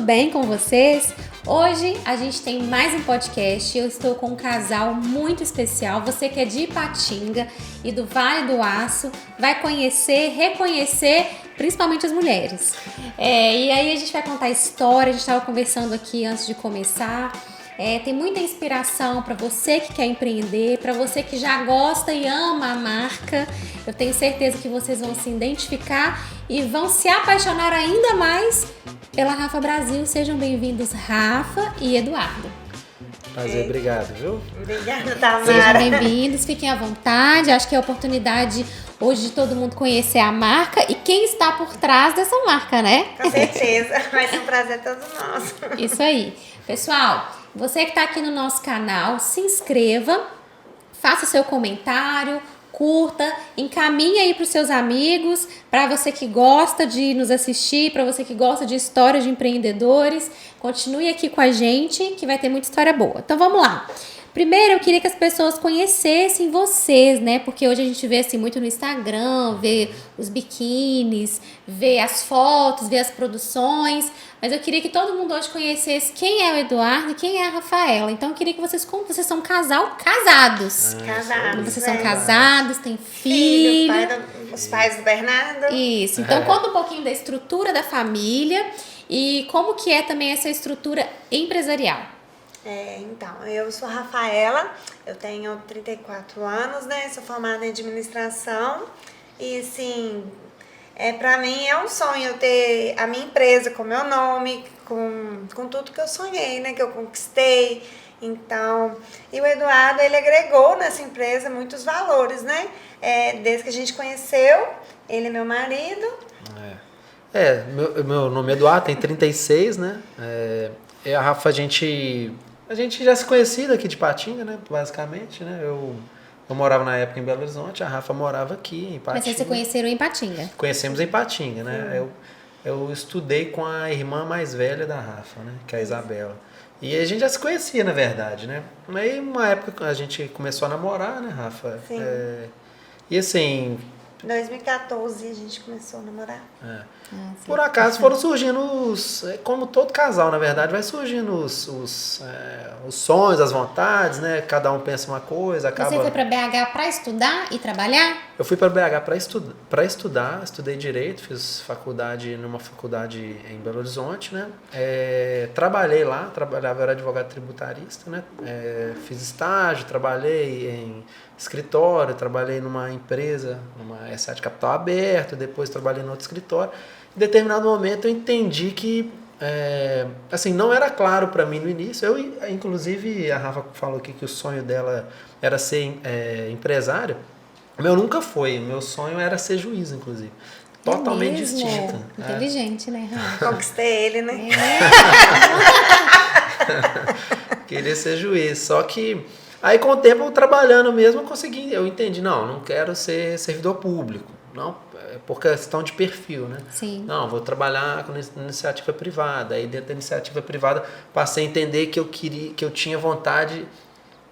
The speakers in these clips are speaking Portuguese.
tudo bem com vocês? Hoje a gente tem mais um podcast. Eu estou com um casal muito especial. Você que é de Ipatinga e do Vale do Aço vai conhecer, reconhecer, principalmente as mulheres. E aí a gente vai contar a história. A gente estava conversando aqui antes de começar. Tem muita inspiração para você que quer empreender, para você que já gosta e ama a marca. Eu tenho certeza que vocês vão se identificar e vão se apaixonar ainda mais pela Rafa Brasil. Sejam bem-vindos, Rafa e Eduardo. Prazer, obrigado, viu? Obrigada, Tamara. Sejam bem-vindos, fiquem à vontade. Acho que é a oportunidade hoje de todo mundo conhecer a marca e quem está por trás dessa marca, né? Com certeza, vai ser um prazer todo nosso. Isso aí. Pessoal, você que está aqui no nosso canal, se inscreva, faça seu comentário, curta, encaminhe aí para os seus amigos, para você que gosta de nos assistir, para você que gosta de histórias de empreendedores, continue aqui com a gente que vai ter muita história boa. Então vamos lá. Primeiro eu queria que as pessoas conhecessem vocês, né? Porque hoje a gente vê assim muito no Instagram, vê os biquínis, vê as fotos, vê as produções. Mas eu queria que todo mundo hoje conhecesse quem é o Eduardo e quem é a Rafaela. Então eu queria que vocês, como vocês são um casal, casados. Casados. Vocês são casados, têm filho. Os pais do Bernardo. Isso. Então conta um pouquinho da estrutura da família e como que é também essa estrutura empresarial. Então, eu sou a Rafaela, eu tenho 34 anos, né? Sou formada em administração e, assim, pra mim é um sonho eu ter a minha empresa com meu nome, com tudo que eu sonhei, né? Que eu conquistei. Então, e o Eduardo, ele agregou nessa empresa muitos valores, né? Desde que a gente conheceu, ele é meu marido. Meu nome é Eduardo, tem 36, né? A Rafa, a gente já se conhecia daqui de Ipatinga, né? Basicamente, né? Eu morava na época em Belo Horizonte, a Rafa morava aqui em Ipatinga. Mas vocês se conheceram em Ipatinga? Conhecemos em Ipatinga, né? Eu estudei com a irmã mais velha da Rafa, né? Que é a Isabela. E a gente já se conhecia, na verdade, né? Aí, uma época, a gente começou a namorar, né, Rafa? Sim. E assim... Em 2014 a gente começou a namorar. Por acaso foram surgindo como todo casal, na verdade, vai surgindo os sonhos, as vontades, né? Cada um pensa uma coisa, acaba... Você foi para BH para estudar e trabalhar? Eu fui para BH para estudar, estudei Direito, fiz numa faculdade em Belo Horizonte, né? Trabalhei lá, eu era advogado tributarista, né? Fiz estágio, trabalhei em escritório, trabalhei numa empresa, numa SA de capital aberto, depois trabalhei em outro escritório. Em determinado momento eu entendi que assim, não era claro para mim no início. Inclusive, a Rafa falou aqui que o sonho dela era ser empresária. O meu nunca foi. O meu sonho era ser juiz, inclusive. Totalmente distinto. Inteligente, né, Rafa? Conquistei ele, né? Queria ser juiz. Só que aí, com o tempo, trabalhando mesmo, eu entendi. Não quero ser servidor público. Não, por questão de perfil, né? Sim. Não, vou trabalhar com iniciativa privada. Aí, dentro da iniciativa privada, passei a entender que eu tinha vontade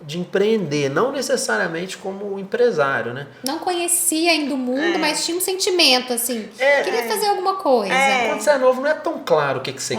de empreender, não necessariamente como empresário, né? Não conhecia ainda o mundo, mas tinha um sentimento, assim. Queria fazer alguma coisa. Quando você é novo, não é tão claro o que você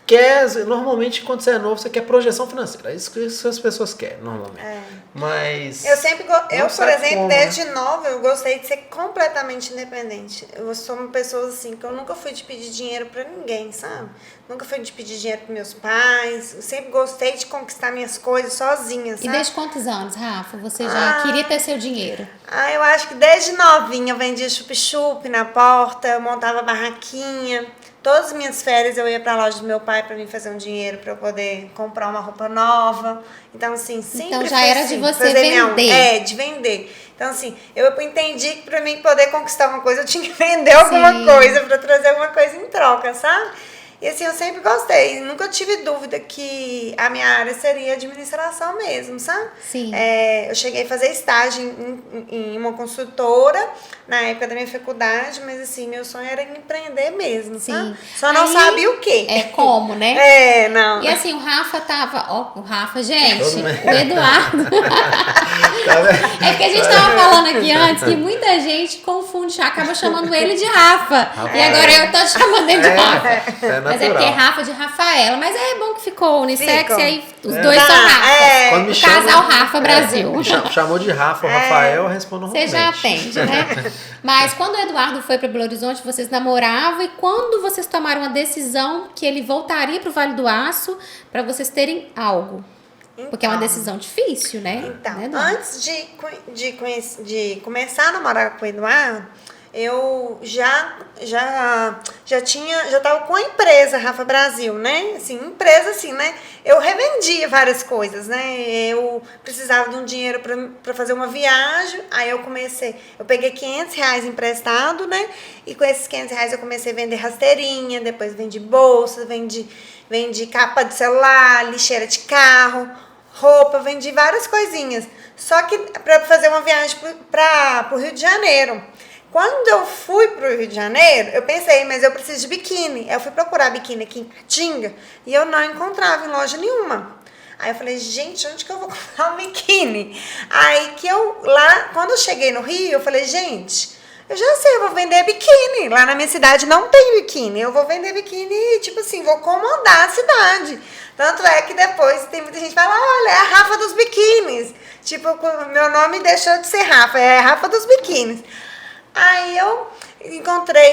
quer. Normalmente, quando você é novo, você quer projeção financeira. É isso que as pessoas querem, normalmente. Mas... Eu, por exemplo, desde nova, eu gostei de ser completamente independente. Eu sou uma pessoa assim, que eu nunca fui de pedir dinheiro pra ninguém, sabe? Nunca fui de pedir dinheiro pros meus pais. Eu sempre gostei de conquistar minhas coisas sozinha, sabe? E desde quantos anos, Rafa, você já queria ter seu dinheiro? Eu acho que desde novinha eu vendia chup-chup na porta, eu montava barraquinha. Todas as minhas férias eu ia pra loja do meu pai pra mim fazer um dinheiro pra eu poder comprar uma roupa nova. Então, assim, sempre Então já era assim, de você vender. de vender. Então, assim, eu entendi que pra mim poder conquistar uma coisa, eu tinha que vender alguma coisa pra trazer alguma coisa em troca, sabe? E assim, eu sempre gostei, nunca tive dúvida que a minha área seria administração mesmo, sabe? Sim. Eu cheguei a fazer estágio em uma consultora na época da minha faculdade, mas assim, meu sonho era empreender mesmo, sabe? Só não sabia o quê. Como, né? Não. E assim, o Rafa tava... o Rafa, gente, o Eduardo. É porque a gente tava falando aqui antes que muita gente confunde, acaba chamando ele de Rafa. E agora eu tô chamando ele de Rafa. Mas é porque é Rafa de Rafaela. Mas é bom que ficou unissex e aí os dois são Rafa. Quando me o casal Rafa Brasil. Chamou de Rafa ou Rafael, eu respondo Você já atende, né? Mas quando o Eduardo foi para Belo Horizonte, vocês namoravam e quando vocês tomaram a decisão que ele voltaria para o Vale do Aço para vocês terem algo? Porque é uma decisão difícil, né? Então, né, antes de começar a namorar com o Eduardo, eu já tava com a empresa Rafa Brasil, né? Assim, empresa assim, né? Eu revendia várias coisas, né? Eu precisava de um dinheiro para fazer uma viagem, aí eu peguei R$500 emprestado, né? E com esses R$500 eu comecei a vender rasteirinha, depois vendi bolsa, vendi capa de celular, lixeira de carro, roupa, vendi várias coisinhas. Só que para fazer uma viagem para o Rio de Janeiro. Quando eu fui pro Rio de Janeiro, eu pensei, mas eu preciso de biquíni. Eu fui procurar biquíni aqui em Patinga e eu não encontrava em loja nenhuma. Aí eu falei, gente, onde que eu vou comprar um biquíni? Aí que quando eu cheguei no Rio, eu falei, gente, eu já sei, eu vou vender biquíni. Lá na minha cidade não tem biquíni. Eu vou vender biquíni, tipo assim, vou comandar a cidade. Tanto é que depois tem muita gente que fala, olha, é a Rafa dos biquínis. Tipo, meu nome deixou de ser Rafa, é a Rafa dos biquínis. Aí eu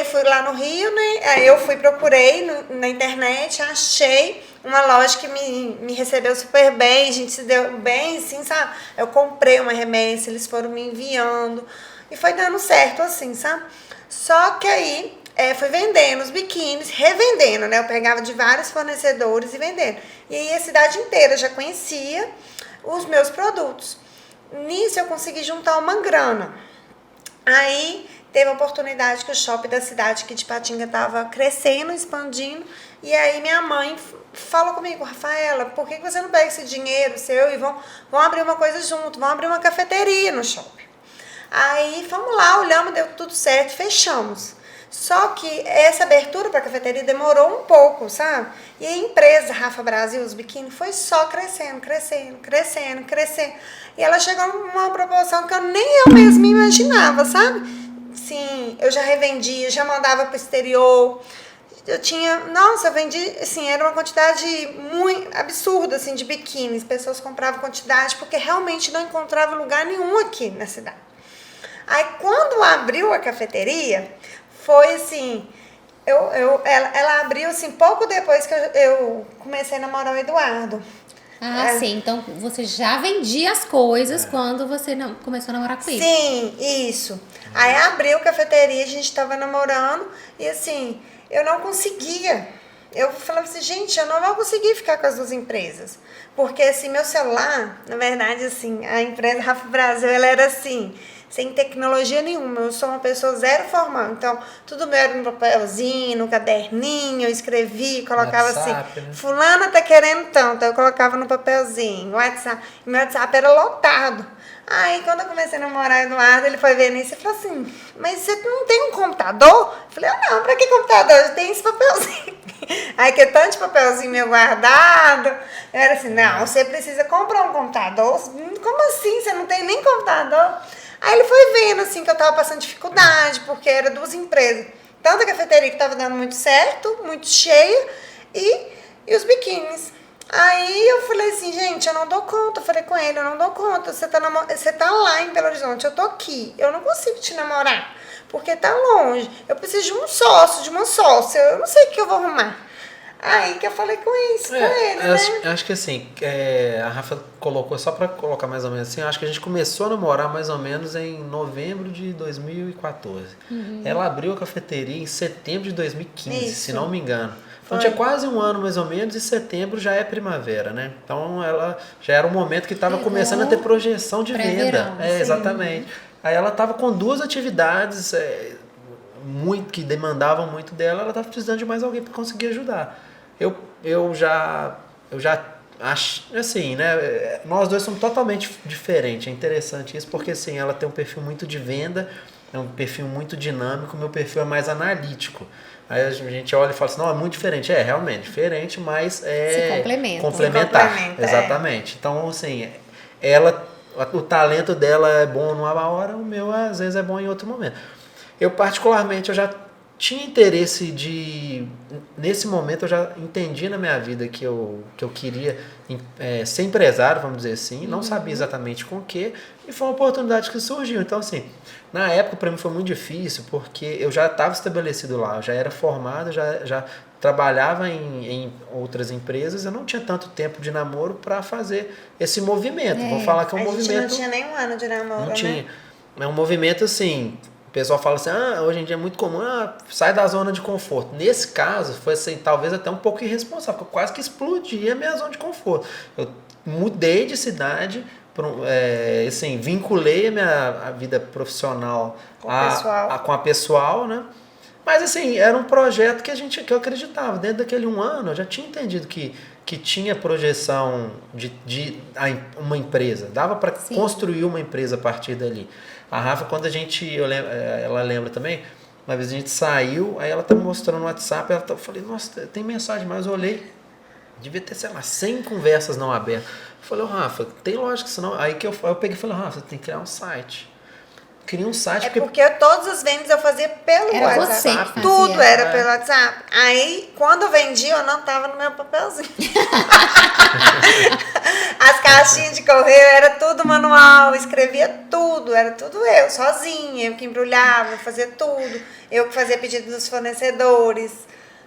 fui lá no Rio, né? Aí eu procurei na internet, achei uma loja que me recebeu super bem, a gente se deu bem, assim, sabe? Eu comprei uma remessa, eles foram me enviando e foi dando certo, assim, sabe? Só que aí fui vendendo os biquínis, revendendo, né? Eu pegava de vários fornecedores e vendendo. E aí a cidade inteira já conhecia os meus produtos. Nisso eu consegui juntar uma grana. Aí teve a oportunidade que o shopping da cidade aqui de Patinga estava crescendo, expandindo. E aí minha mãe falou comigo, Rafaela, por que você não pega esse dinheiro seu e vão abrir uma coisa junto, vão abrir uma cafeteria no shopping. Aí fomos lá, olhamos, deu tudo certo, fechamos. Só que essa abertura para a cafeteria demorou um pouco, sabe? E a empresa Rafa Brasil, os biquíni, foi só crescendo. E ela chegou a uma proporção que nem eu mesma imaginava, sabe? Sim, eu já revendia, já mandava para o exterior. Eu vendi, assim, era uma quantidade muito absurda, assim, de biquínis. Pessoas compravam quantidade porque realmente não encontrava lugar nenhum aqui na cidade. Aí, quando abriu a cafeteria, foi assim, ela abriu assim pouco depois que eu comecei a namorar o Eduardo. Sim, então você já vendia as coisas quando você começou a namorar com ele. Sim, isso. Aí abriu a cafeteria, a gente estava namorando e assim, eu não conseguia. Eu falava assim, gente, eu não vou conseguir ficar com as duas empresas. Porque assim, meu celular, na verdade assim, a empresa Rafa Brasil, ela era assim, sem tecnologia nenhuma, eu sou uma pessoa zero formal, então tudo meu era no papelzinho, no caderninho, eu escrevia, colocava WhatsApp, assim, né? Fulana tá querendo tanto, eu colocava no papelzinho, WhatsApp, meu WhatsApp era lotado. Aí quando eu comecei a namorar o Eduardo, ele foi ver nisso e falou assim, mas você não tem um computador? Eu falei, não, pra que computador? Eu tenho esse papelzinho. Aí que é tanto de papelzinho meu guardado, eu era assim, não, você precisa comprar um computador? Como assim? Você não tem nem computador? Aí ele foi vendo, assim, que eu tava passando dificuldade, porque era duas empresas. Tanto a cafeteria que tava dando muito certo, muito cheia, e os biquínis. Aí eu falei assim, gente, eu não dou conta. Eu falei com ele, eu não dou conta. Você tá lá em Belo Horizonte, eu tô aqui. Eu não consigo te namorar, porque tá longe. Eu preciso de um sócio, de uma sócia. Eu não sei o que eu vou arrumar. Aí que eu falei com ele, né? Acho que assim, a Rafa colocou, só pra colocar mais ou menos assim, acho que a gente começou a namorar mais ou menos em novembro de 2014. Ela abriu a cafeteria em setembro de 2015, se não me engano. Então tinha quase um ano mais ou menos, e setembro já é primavera, né? Então ela já era um momento que estava começando a ter projeção de venda. Exatamente. Aí ela estava com duas atividades que demandavam muito dela, ela estava precisando de mais alguém para conseguir ajudar. Eu já acho, assim, né? Nós dois somos totalmente diferentes. É interessante isso, porque assim, ela tem um perfil muito de venda, é um perfil muito dinâmico, meu perfil é mais analítico. Aí a gente olha e fala assim, não, é muito diferente. É, realmente diferente, mas é se complementar. Exatamente. Então, assim, ela o talento dela é bom numa hora, o meu às vezes é bom em outro momento. Eu particularmente, eu já tinha interesse de... Nesse momento eu já entendi na minha vida que eu queria ser empresário, vamos dizer assim. Não sabia exatamente com o quê. E foi uma oportunidade que surgiu. Então, assim, na época para mim foi muito difícil, porque eu já estava estabelecido lá. Eu já era formado, já trabalhava em outras empresas. Eu não tinha tanto tempo de namoro para fazer esse movimento. Vou falar que é um movimento... A gente não tinha nem um ano de namoro, Não né? tinha. É um movimento assim... O pessoal fala assim, hoje em dia é muito comum, sai da zona de conforto. Nesse caso, foi assim, talvez até um pouco irresponsável, porque eu quase que explodi a minha zona de conforto. Eu mudei de cidade, assim, vinculei a vida profissional com a pessoal, né? Mas assim, era um projeto que eu acreditava. Dentro daquele 1 ano, eu já tinha entendido que tinha projeção de uma empresa. Dava para construir uma empresa a partir dali. A Rafa, quando ela lembra também, uma vez a gente saiu, aí ela tá me mostrando no WhatsApp, eu falei, nossa, tem mensagem, mas eu olhei, devia ter, sei lá, 100 conversas não abertas. Eu falei, Rafa, tem lógica isso não? Aí que eu peguei e falei, Rafa, você tem que criar um site. Queria um site. Porque todas as vendas eu fazia pelo WhatsApp. Tudo era pelo WhatsApp. Aí, quando eu vendia, eu não tava no meu papelzinho. As caixinhas de correio era tudo manual, escrevia tudo, era tudo eu, sozinha, eu que embrulhava, fazia tudo, eu que fazia pedido dos fornecedores.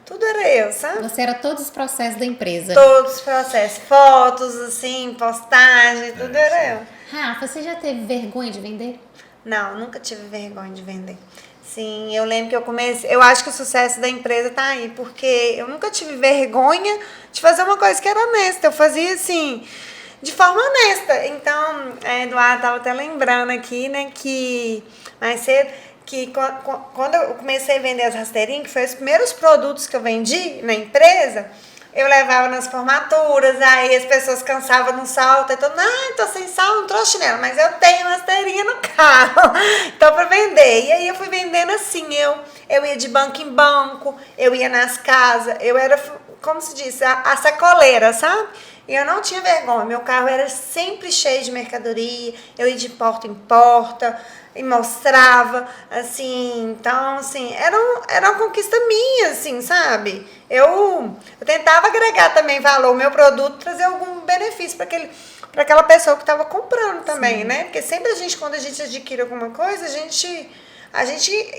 Tudo era eu, sabe? Você era todos os processos da empresa. Todos os processos, fotos, assim, postagem, tudo era eu. Rafa, você já teve vergonha de vender? Não, nunca tive vergonha de vender. Sim, eu lembro que eu comecei... Eu acho que o sucesso da empresa tá aí, porque eu nunca tive vergonha de fazer uma coisa que era honesta. Eu fazia, assim, de forma honesta. Então, Eduardo estava até lembrando aqui, né, que mais cedo, que quando eu comecei a vender as rasteirinhas, que foi os primeiros produtos que eu vendi na empresa... Eu levava nas formaturas, aí as pessoas cansavam no salto, então, tô sem sal, não trouxe chinelo, mas eu tenho uma rasteirinha no carro, então para vender. E aí eu fui vendendo assim, eu ia de banco em banco, eu ia nas casas, eu era, como se diz, a sacoleira, sabe? E eu não tinha vergonha, meu carro era sempre cheio de mercadoria, eu ia de porta em porta, e mostrava, assim, então, assim, era uma conquista minha, assim, sabe? Eu tentava agregar também valor ao meu produto, trazer algum benefício para aquela pessoa que estava comprando também, né? Porque sempre quando a gente adquire alguma coisa, a gente,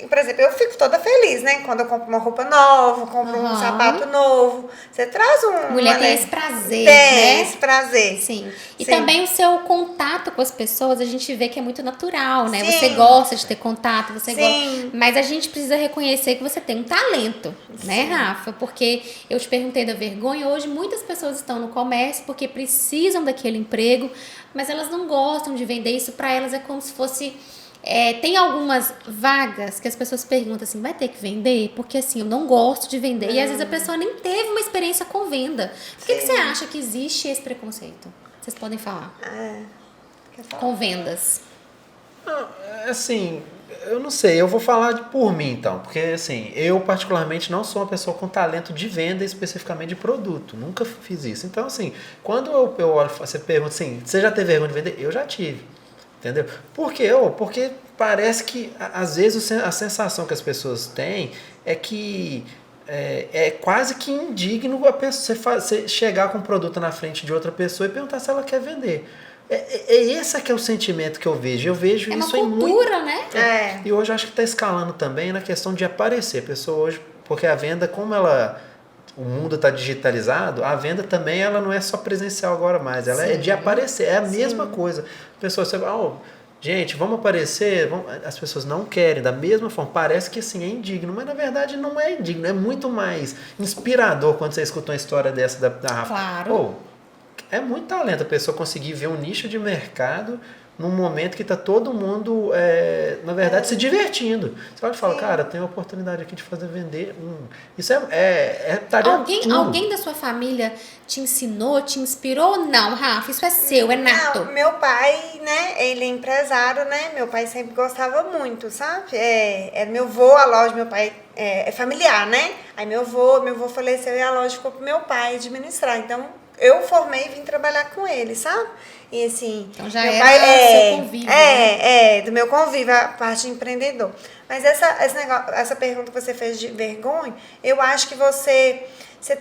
por exemplo, eu fico toda feliz, né? Quando eu compro uma roupa nova, compro um sapato novo. Você traz Mulher tem esse prazer, né? Esse prazer. Sim. E também o seu contato com as pessoas, a gente vê que é muito natural, né? Sim. Você gosta de ter contato, você Sim. gosta. Mas a gente precisa reconhecer que você tem um talento, né, Rafa? Porque eu te perguntei da vergonha, hoje muitas pessoas estão no comércio porque precisam daquele emprego, mas elas não gostam de vender. Isso para elas é como se fosse... tem algumas vagas que as pessoas perguntam assim, vai ter que vender? Porque assim, eu não gosto de vender. E às vezes a pessoa nem teve uma experiência com venda. Por que você acha que existe esse preconceito? Vocês podem falar. Com vendas. Não, assim, eu não sei, eu vou falar por mim então, porque assim, eu particularmente não sou uma pessoa com talento de venda, especificamente de produto, nunca fiz isso. Então assim, quando eu olho, você pergunta assim, você já teve vergonha de vender? Eu já tive. Entendeu? Por quê? Porque parece que, às vezes, a sensação que as pessoas têm é que é quase que indigno a pessoa, você chegar com um produto na frente de outra pessoa e perguntar se ela quer vender. Esse que é o sentimento que eu vejo. Eu vejo isso em muito... É uma cultura, né? E hoje eu acho que está escalando também na questão de aparecer. A pessoa hoje, porque a venda, como o mundo está digitalizado, a venda também ela não é só presencial agora mais, ela é de aparecer, é a mesma coisa. A pessoa, você fala, gente, vamos aparecer, as pessoas não querem, da mesma forma, parece que assim, é indigno, mas na verdade não é indigno, é muito mais inspirador quando você escuta uma história dessa da Rafa. Claro. É muito talento a pessoa conseguir ver um nicho de mercado num momento que está todo mundo, na verdade, se divertindo. Você pode falar, cara, tem uma oportunidade aqui de fazer vender. Isso Alguém da sua família te ensinou, te inspirou? Não, Rafa, isso é seu, é nato. Não, meu pai, né, ele é empresário, né, meu pai sempre gostava muito, sabe? Meu avô, a loja, meu pai é familiar, né? Aí meu avô faleceu e a loja ficou pro meu pai administrar, então... Eu formei e vim trabalhar com ele, sabe? E assim, Então já meu era pai seu convívio, né? do meu convívio, a parte de empreendedor. Mas essa pergunta que você fez de vergonha, eu acho que você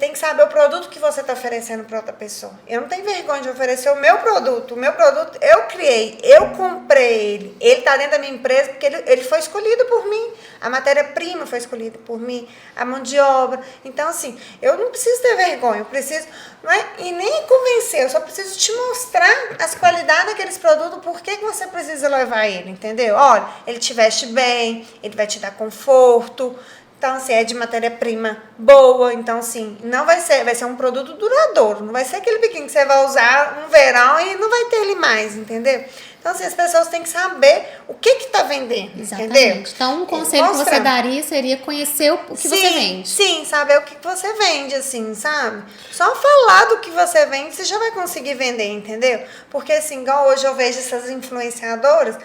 tem que saber o produto que você está oferecendo para outra pessoa. Eu não tenho vergonha de oferecer o meu produto. O meu produto eu criei, eu comprei ele. Ele está dentro da minha empresa porque ele foi escolhido por mim. A matéria-prima foi escolhida por mim, a mão de obra. Então, assim, eu não preciso ter vergonha, eu preciso, não é? E nem convencer, eu só preciso te mostrar as qualidades daqueles produtos, por que você precisa levar ele, entendeu? Olha, ele te veste bem, ele vai te dar conforto. Então, assim, é de matéria-prima boa. Então, assim, vai ser um produto duradouro. Não vai ser aquele biquíni que você vai usar no verão e não vai ter ele mais, entendeu? Então, assim, as pessoas têm que saber o que está vendendo, Exatamente. entendeu? Então, um conselho que você daria seria conhecer o que você vende. Sim, saber o que você vende, assim, sabe? Só falar do que você vende, você já vai conseguir vender, entendeu? Porque, assim, igual hoje eu vejo essas influenciadoras,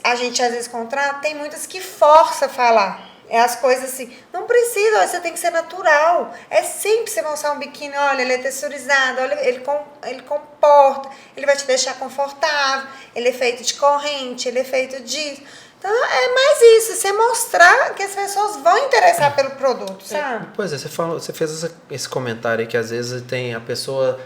a gente às vezes contrata, tem muitas que força a falar. É as coisas assim, não precisa, você tem que ser natural. É simples você mostrar um biquíni, olha, ele é texturizado, olha, ele comporta, ele vai te deixar confortável, ele é feito de corrente, ele é feito disso. Então, é mais isso, você mostrar que as pessoas vão interessar pelo produto, sabe? Pois é, você fez esse comentário aí que às vezes a pessoa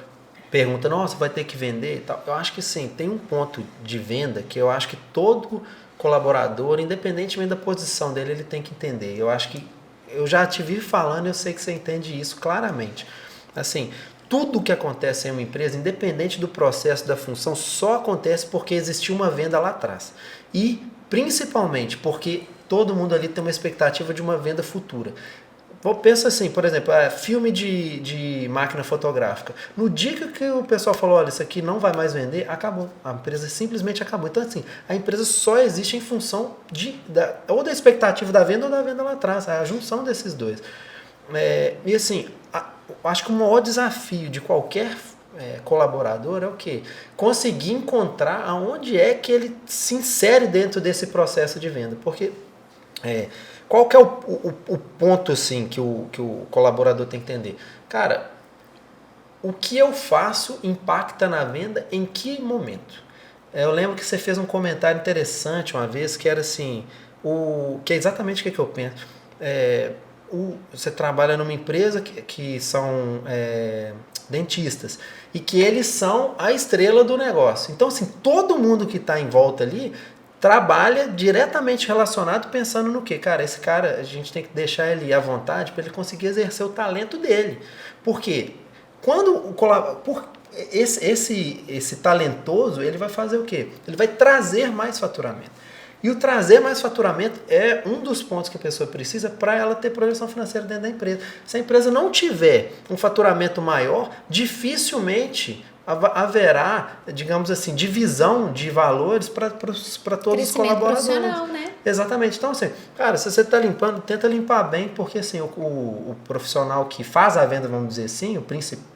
pergunta, nossa, vai ter que vender e tal. Eu acho que sim, tem um ponto de venda que eu acho que todo colaborador, independentemente da posição dele, ele tem que entender. Eu acho que eu já te vi falando, eu sei que você entende isso claramente. Assim, tudo que acontece em uma empresa, independente do processo, da função, só acontece porque existiu uma venda lá atrás. E, principalmente, porque todo mundo ali tem uma expectativa de uma venda futura. Pensa assim, por exemplo, filme de máquina fotográfica. No dia que o pessoal falou, olha, isso aqui não vai mais vender, acabou. A empresa simplesmente acabou. Então, assim, a empresa só existe em função ou da expectativa da venda ou da venda lá atrás. É a junção desses dois. E assim, acho que o maior desafio de qualquer colaborador é o quê? Conseguir encontrar aonde é que ele se insere dentro desse processo de venda. Porque qual que é o ponto assim, que o colaborador tem que entender? Cara, o que eu faço impacta na venda em que momento? Eu lembro que você fez um comentário interessante uma vez, que era assim, que é exatamente o que eu penso. Você trabalha numa empresa que são dentistas, e que eles são a estrela do negócio. Então, assim, todo mundo que está em volta ali trabalha diretamente relacionado pensando no quê? Cara, esse cara, a gente tem que deixar ele à vontade para ele conseguir exercer o talento dele. Por quê? Quando esse talentoso, ele vai fazer o quê? Ele vai trazer mais faturamento. E o trazer mais faturamento é um dos pontos que a pessoa precisa para ela ter projeção financeira dentro da empresa. Se a empresa não tiver um faturamento maior, dificilmente haverá, digamos assim, divisão de valores para todos os colaboradores. Profissional, né? Exatamente. Então, assim, cara, se você está limpando, tenta limpar bem, porque assim, o profissional que faz a venda, vamos dizer assim,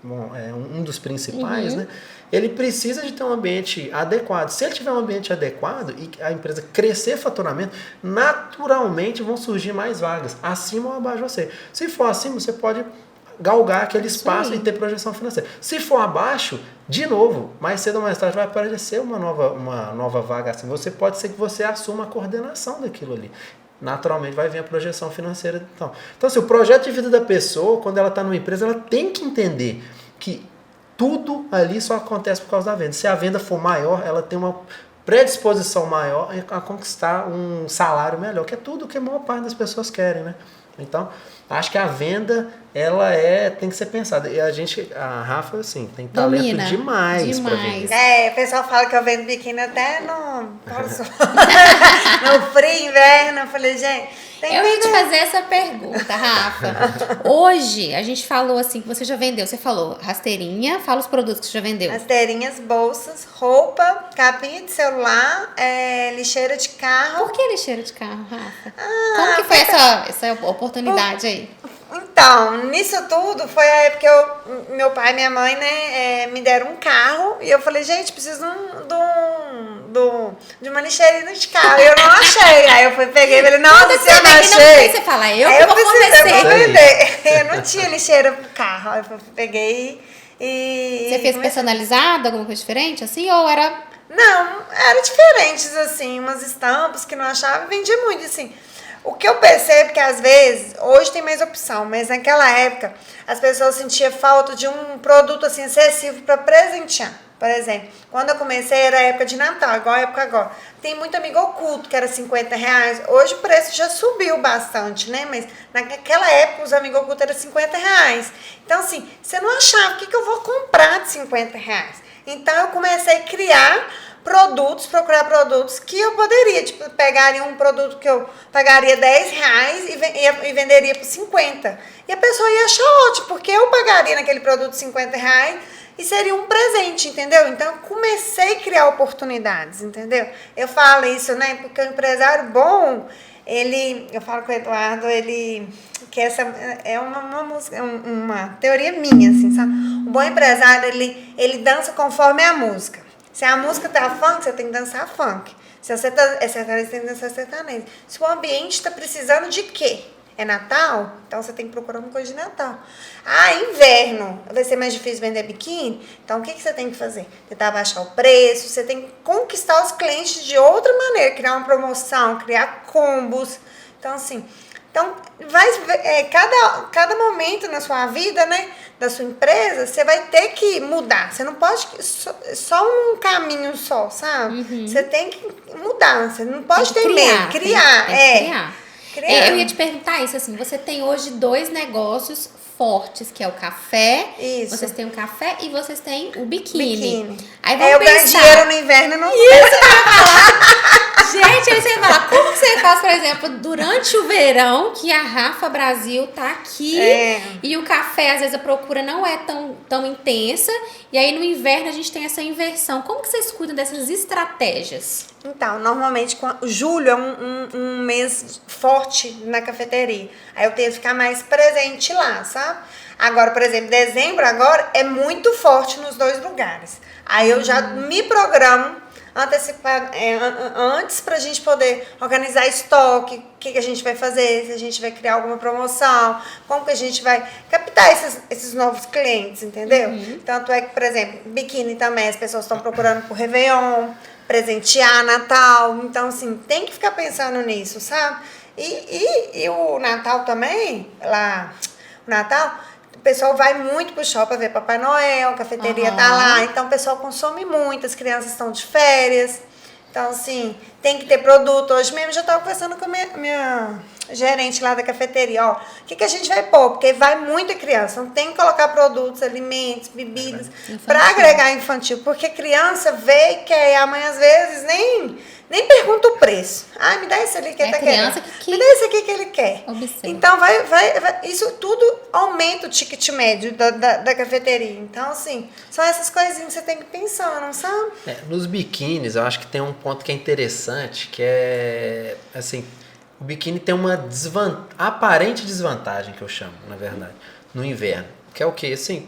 um dos principais, né? Ele precisa de ter um ambiente adequado. Se ele tiver um ambiente adequado e a empresa crescer faturamento, naturalmente vão surgir mais vagas, acima ou abaixo de você. Se for acima, você pode galgar aquele espaço e ter projeção financeira. Se for abaixo, de novo, mais cedo ou mais tarde vai aparecer uma nova vaga assim. Pode ser que você assuma a coordenação daquilo ali. Naturalmente vai vir a projeção financeira. Então assim, o projeto de vida da pessoa, quando ela está numa empresa, ela tem que entender que tudo ali só acontece por causa da venda. Se a venda for maior, ela tem uma predisposição maior a conquistar um salário melhor, que é tudo que a maior parte das pessoas querem, né? Então, acho que a venda, ela tem que ser pensada. E a Rafa, assim, tem talento demais pra vender. O pessoal fala que eu vendo biquíni até no frio, inverno. Eu falei, gente... Eu ia te fazer essa pergunta, Rafa. Hoje, a gente falou assim, que você já vendeu. Você falou rasteirinha, fala os produtos que você já vendeu. Rasteirinhas, bolsas, roupa, capinha de celular, lixeira de carro. Por que lixeira de carro, Rafa? Como que foi essa oportunidade aí? Então, nisso tudo foi a época que meu pai e minha mãe, né, me deram um carro. E eu falei, gente, preciso de uma lixeirinha de carro. E eu não achei. Aí eu peguei e falei, nossa, se eu não achei. Você fala, eu vou vender. Eu não tinha lixeira pro carro. Aí eu peguei Você fez personalizado, alguma coisa diferente, assim, ou era... Não, era diferentes, assim, umas estampas que não achava e vendia muito, assim. O que eu percebo que às vezes, hoje tem mais opção, mas naquela época as pessoas sentiam falta de um produto assim acessível para presentear. Por exemplo, quando eu comecei era época de Natal, igual a época agora. Tem muito amigo oculto, que era R$50. Hoje o preço já subiu bastante, né? Mas naquela época os amigos ocultos eram R$50. Então, assim, você não achava, o que eu vou comprar de R$50? Então, eu comecei a criar produtos, procurar produtos que eu poderia, tipo, pegaria um produto que eu pagaria R$10 e venderia por 50. E a pessoa ia achar ótimo, porque eu pagaria naquele produto R$50 e seria um presente, entendeu? Então, eu comecei a criar oportunidades, entendeu? Eu falo isso, né? Porque o empresário bom, eu falo com o Eduardo, que essa é uma teoria minha, assim, sabe? O bom empresário, ele dança conforme a música. Se a música tá funk, você tem que dançar funk. Se você é sertanejo, você tem que dançar sertanejo. Se o ambiente está precisando de quê? É Natal? Então você tem que procurar uma coisa de Natal. Ah, inverno. Vai ser mais difícil vender biquíni? Então o que você tem que fazer? Tentar baixar o preço, você tem que conquistar os clientes de outra maneira, criar uma promoção, criar combos. Então, assim, cada momento na sua vida, né, da sua empresa, você vai ter que mudar. Você não pode só um caminho só, sabe? Você tem que mudar. Você não pode ter medo. Criar. Eu ia te perguntar isso, assim, você tem hoje 2 negócios fortes, que é o café. Isso. Vocês têm o café e vocês têm o biquíni. Aí eu ganho dinheiro no inverno e não... Gente, aí você vai falar, como que você faz, por exemplo, durante o verão, que a Rafa Brasil tá aqui e o café, às vezes, a procura não é tão intensa, e aí no inverno a gente tem essa inversão. Como que vocês cuidam dessas estratégias? Então, normalmente, julho é um mês forte na cafeteria. Aí eu tento ficar mais presente lá, sabe? Agora, por exemplo, dezembro agora é muito forte nos 2 lugares. Aí eu já me programo antes pra gente poder organizar estoque, o que a gente vai fazer, se a gente vai criar alguma promoção, como que a gente vai captar esses novos clientes, entendeu? Tanto é que, por exemplo, biquíni também, as pessoas estão procurando por Réveillon, presentear Natal, então assim, tem que ficar pensando nisso, sabe? E o Natal também, o Natal, o pessoal vai muito pro shopping para ver Papai Noel, a cafeteria tá lá, então o pessoal consome muito, as crianças estão de férias, então assim, tem que ter produto. Hoje mesmo eu já estava conversando com a minha gerente lá da cafeteria, ó, o que a gente vai pôr? Porque vai muita criança, não tem que colocar produtos, alimentos, bebidas, para agregar infantil, porque criança vê e quer, e a mãe às vezes nem pergunta o preço. Ah, me dá esse ali que ele tá querendo. Me dá esse aqui que ele quer. Observe. Então, isso tudo aumenta o ticket médio da cafeteria. Então, assim, são essas coisinhas que você tem que pensar, não sabe? Nos biquínis, eu acho que tem um ponto que é interessante, que é, assim, o biquíni tem uma aparente desvantagem, que eu chamo, na verdade, no inverno. Que é o quê? Assim,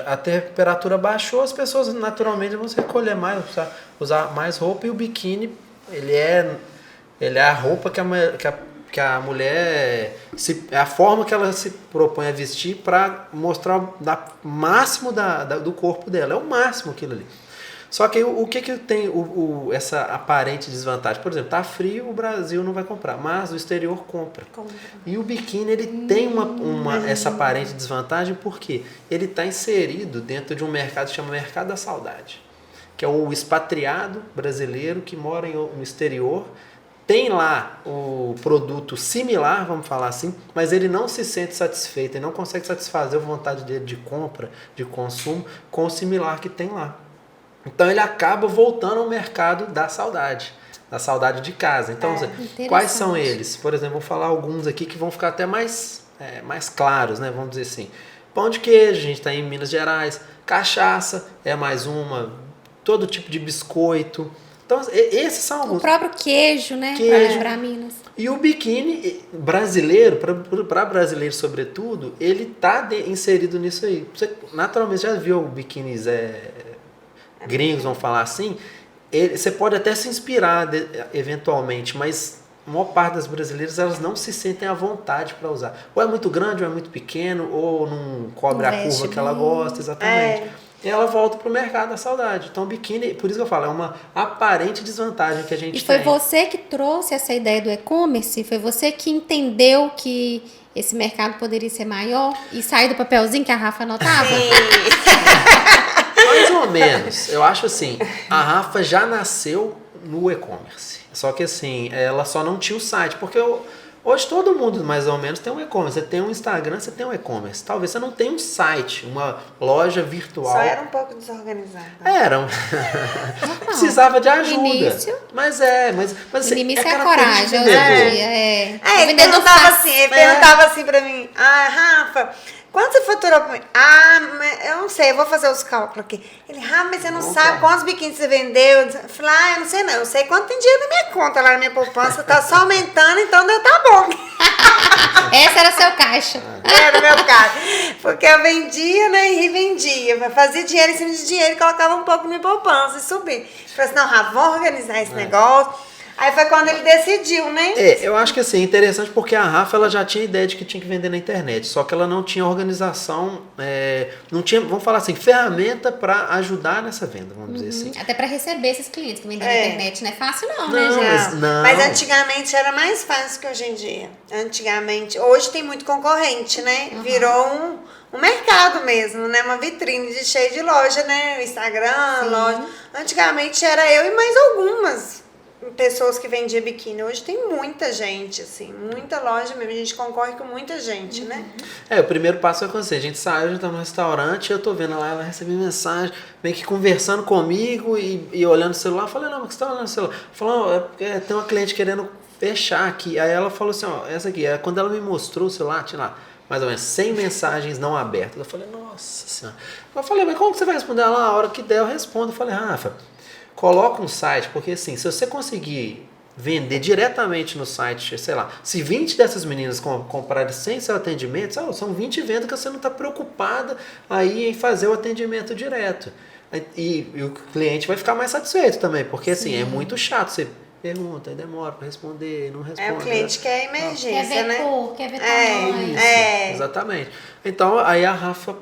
a temperatura baixou, as pessoas naturalmente vão se recolher mais, usar mais roupa, e o biquíni, ele é a roupa que a mulher, é a forma que ela se propõe a vestir para mostrar o máximo do corpo dela, é o máximo aquilo ali. Só que o que tem essa aparente desvantagem? Por exemplo, tá frio, o Brasil não vai comprar, mas o exterior compra. E o biquíni, ele tem essa aparente desvantagem porque ele está inserido dentro de um mercado que chama Mercado da Saudade, que é o expatriado brasileiro que mora no exterior, tem lá o produto similar, vamos falar assim, mas ele não se sente satisfeito, ele não consegue satisfazer a vontade dele de compra, de consumo, com o similar que tem lá. Então ele acaba voltando ao mercado da saudade de casa. Então, quais são eles? Por exemplo, vou falar alguns aqui que vão ficar até mais claros, né? Vamos dizer assim. Pão de queijo, a gente está em Minas Gerais. Cachaça é mais uma. Todo tipo de biscoito. Então, esses são alguns. O próprio queijo, né? Para Minas. E o biquíni brasileiro, para brasileiro sobretudo, ele está inserido nisso aí. Você naturalmente já viu biquínis gringos, vamos falar assim, você pode até se inspirar eventualmente, mas a maior parte das brasileiras, elas não se sentem à vontade para usar. Ou é muito grande, ou é muito pequeno, ou não cobre a curva que ela gosta, exatamente. E ela volta pro mercado da saudade. Então, o biquíni, por isso que eu falo, é uma aparente desvantagem que a gente tem. E foi você que trouxe essa ideia do e-commerce? Foi você que entendeu que esse mercado poderia ser maior e sair do papelzinho que a Rafa anotava? Mais ou menos. Eu acho assim, a Rafa já nasceu no e-commerce. Só que assim, ela só não tinha o site, porque hoje todo mundo mais ou menos tem um e-commerce. Você tem um Instagram, você tem um e-commerce. Talvez você não tenha um site, uma loja virtual. Só era um pouco desorganizada. Era. Precisava de ajuda. Início. Mas assim, No início é a característica coragem, de vendedor. ousadia. Ele perguntava assim pra mim, Rafa, quanto você faturou pra mim? Eu não sei, eu vou fazer os cálculos aqui. Ele, Rafa, mas você não sabe quantos biquínis você vendeu? Eu falei, eu não sei não, eu sei quanto tem dinheiro na minha conta, lá na minha poupança, tá só aumentando, então tá bom. Essa era seu caixa. Era meu caso. Porque eu vendia, né, e revendia. Fazia dinheiro em cima de dinheiro e colocava um pouco na minha poupança e subia. Falei assim, não, Rafa, vamos organizar esse negócio. Aí foi quando ele decidiu, né? Eu acho que assim, é interessante porque a Rafa ela já tinha ideia de que tinha que vender na internet, só que ela não tinha organização, não tinha, vamos falar assim, ferramenta para ajudar nessa venda, vamos dizer assim. Até para receber esses clientes que vendem na internet não é fácil não, né, gente? Mas antigamente era mais fácil que hoje em dia. Antigamente, hoje tem muito concorrente, né? Virou um mercado mesmo, né? Uma vitrine cheia de loja, né? O Instagram, loja. Antigamente era eu e mais algumas pessoas que vendiam biquíni. Hoje tem muita gente, assim, muita loja mesmo. A gente concorre com muita gente, né? O primeiro passo é quando assim, a gente sai, a gente tá no restaurante, eu tô vendo ela recebe mensagem, meio que conversando comigo e olhando o celular. Eu falei, não, mas você tá olhando o celular? Falou, tem uma cliente querendo fechar aqui. Aí ela falou assim, essa aqui, quando ela me mostrou o celular, tinha lá mais ou menos 100 mensagens não abertas. Eu falei, nossa senhora. Eu falei, mas como que você vai responder ela? A hora que der eu respondo. Eu falei, Rafa, coloca um site, porque assim, se você conseguir vender diretamente no site, sei lá, se 20 dessas meninas comprarem sem seu atendimento, são 20 vendas que você não está preocupada aí em fazer o atendimento direto. E o cliente vai ficar mais satisfeito também, porque assim, é muito chato, você pergunta, demora para responder, não responde. O cliente quer emergência, né? Quer ver tamanho. Exatamente. Então, aí a Rafa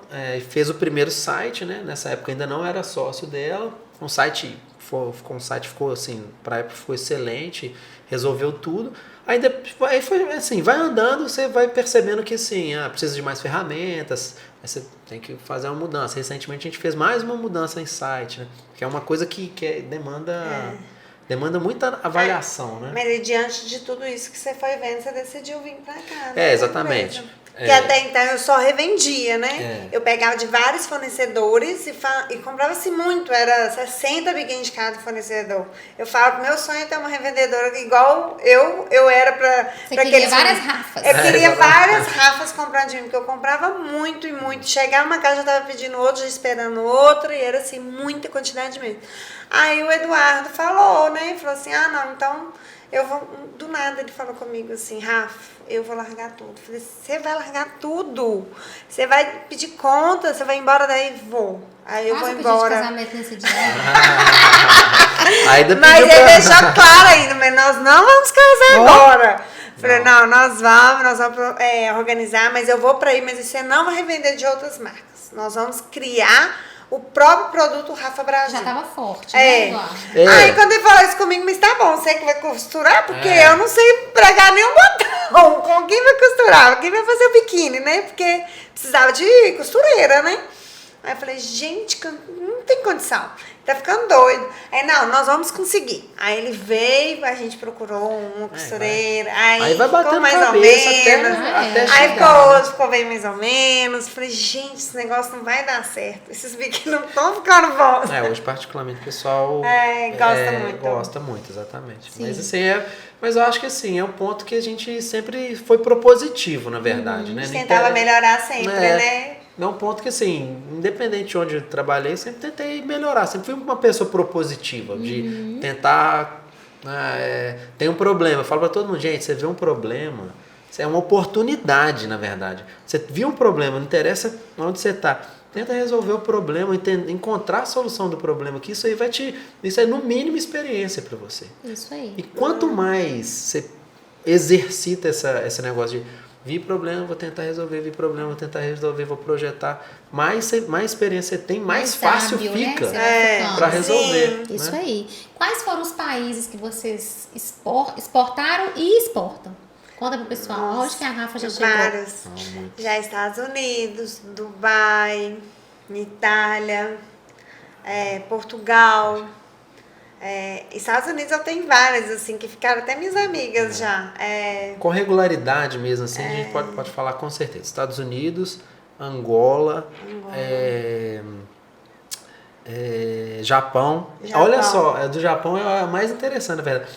fez o primeiro site, né? Nessa época ainda não era sócio dela, um site ficou assim, pra época ficou excelente, resolveu tudo. Aí foi assim, vai andando, você vai percebendo que assim, precisa de mais ferramentas, aí você tem que fazer uma mudança. Recentemente a gente fez mais uma mudança em site, né? Que é uma coisa que demanda muita avaliação, né? Mas diante de tudo isso que você foi vendo, você decidiu vir pra cá. Né? Exatamente. Porque até então eu só revendia, né? Eu pegava de vários fornecedores e comprava-se muito, era 60 biquínis de cada fornecedor. Eu falo que meu sonho é ter uma revendedora igual eu era pra queria várias Rafas. Eu queria várias Rafas comprando de mim, porque eu comprava muito e muito. Chegava uma casa, já tava pedindo outro, já esperando outro, e era assim, muita quantidade mesmo. Aí o Eduardo falou, né? Ele falou assim, não, então eu vou... Do nada ele falou comigo assim, Rafa, eu vou largar tudo. Eu falei, você vai largar tudo? Você vai pedir conta? Você vai embora daí? Vou. Aí eu vou embora. De casamento nesse dia. Mas ele deixou claro ainda, mas nós não vamos casar agora. Falei, não, nós vamos organizar, mas eu vou pra aí, mas você não vai revender de outras marcas. Nós vamos criar o próprio produto Rafa Brasil. Já tava forte, né, Eduardo? Aí quando ele falou isso comigo, mas tá bom, você que vai costurar? Porque eu não sei pregar nenhum botão. Com quem vai costurar? Quem vai fazer o biquíni, né? Porque precisava de costureira, né? Aí eu falei, gente, não tem condição. Tá ficando doido. Aí, não, nós vamos conseguir. Aí ele veio, a gente procurou uma costureira. Aí vai ficou mais ou menos. Aí ficou bem mais ou menos. Falei, gente, esse negócio não vai dar certo. Esses biquíni não estão ficando bons. Hoje, particularmente, o pessoal gosta muito, exatamente. Sim. Mas assim, mas eu acho que assim, é um ponto que a gente sempre foi propositivo, na verdade. Né? Tentava melhorar sempre, né? É um ponto que, assim, independente de onde eu trabalhei, sempre tentei melhorar. Sempre fui uma pessoa propositiva, de tentar... tem um problema. Eu falo pra todo mundo, gente, você vê um problema, isso é uma oportunidade, na verdade. Você viu um problema, não interessa onde você tá. Tenta resolver o problema, encontrar a solução do problema, que isso aí isso é no mínimo experiência para você. Isso aí. E quanto mais você exercita esse negócio de vi problema, vou tentar resolver, vi problema, vou tentar resolver, vou projetar. Mais experiência você tem, mais fácil hábil, fica né? para resolver. Sim. Isso né? aí. Quais foram os países que vocês exportaram e exportam? Conta pro pessoal. Onde que a Rafa já chegou? Vários. Já Estados Unidos, Dubai, Itália, Portugal. Estados Unidos eu tenho várias, assim, que ficaram até minhas amigas já. Com regularidade mesmo, assim, a gente pode falar com certeza. Estados Unidos, Angola. Japão. Olha só, a do Japão é a mais interessante, na verdade.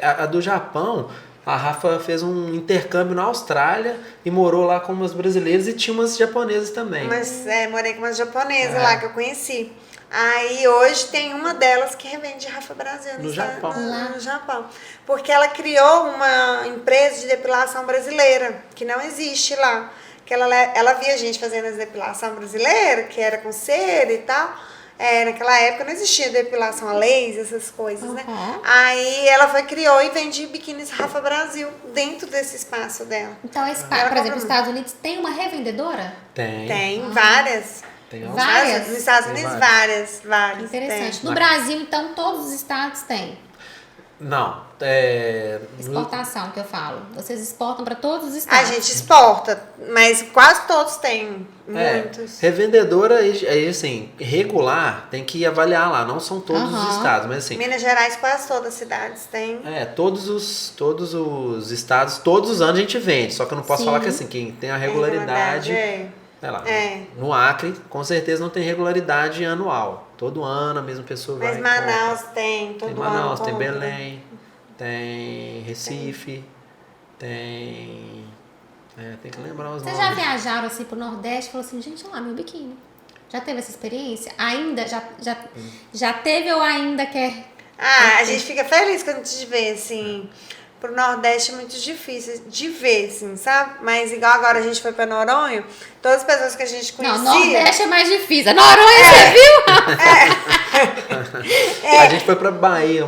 A do Japão, a Rafa fez um intercâmbio na Austrália e morou lá com umas brasileiras e tinha umas japonesas também. Mas morei com umas japonesas lá que eu conheci. Aí hoje tem uma delas que revende Rafa Brasil No Japão. No Japão. Porque ela criou uma empresa de depilação brasileira, que não existe lá. Que ela via gente fazendo as depilação brasileira, que era com cera e tal. Naquela época não existia depilação a laser, essas coisas, né? Aí ela criou e vende biquínis Rafa Brasil dentro desse espaço dela. Então, por exemplo, os Estados Unidos tem uma revendedora? Tem várias. Tem Várias? Nos Estados Unidos, várias. Interessante. Tem. No Brasil, então, todos os estados têm? Não. Exportação, que eu falo. Vocês exportam para todos os A estados? gente exporta, mas quase todos têm. Muitos. Revendedora, aí assim, regular, tem que avaliar lá. Não são todos os estados, mas assim... Minas Gerais, quase todas as cidades têm. Todos os estados, todos os anos a gente vende. Só que eu não posso falar que assim, quem tem a regularidade... Sei lá, no Acre, com certeza não tem regularidade anual. Todo ano a mesma pessoa vai. Mas Manaus tem, todo ano. Tem Manaus, ano. tem Belém, tem Recife, tem. Tem que lembrar os Vocês nomes. já viajaram assim pro Nordeste e falaram assim, gente, olha lá, meu biquíni. Já teve essa experiência? Ainda? Já teve ou ainda quer? A gente fica feliz quando a gente vê, assim. Pro Nordeste é muito difícil de ver, assim, sabe? Mas igual agora a gente foi pra Noronha, todas as pessoas que a gente conhecia... Não, Nordeste é mais difícil. Noronha, você viu? A gente foi pra Bahia,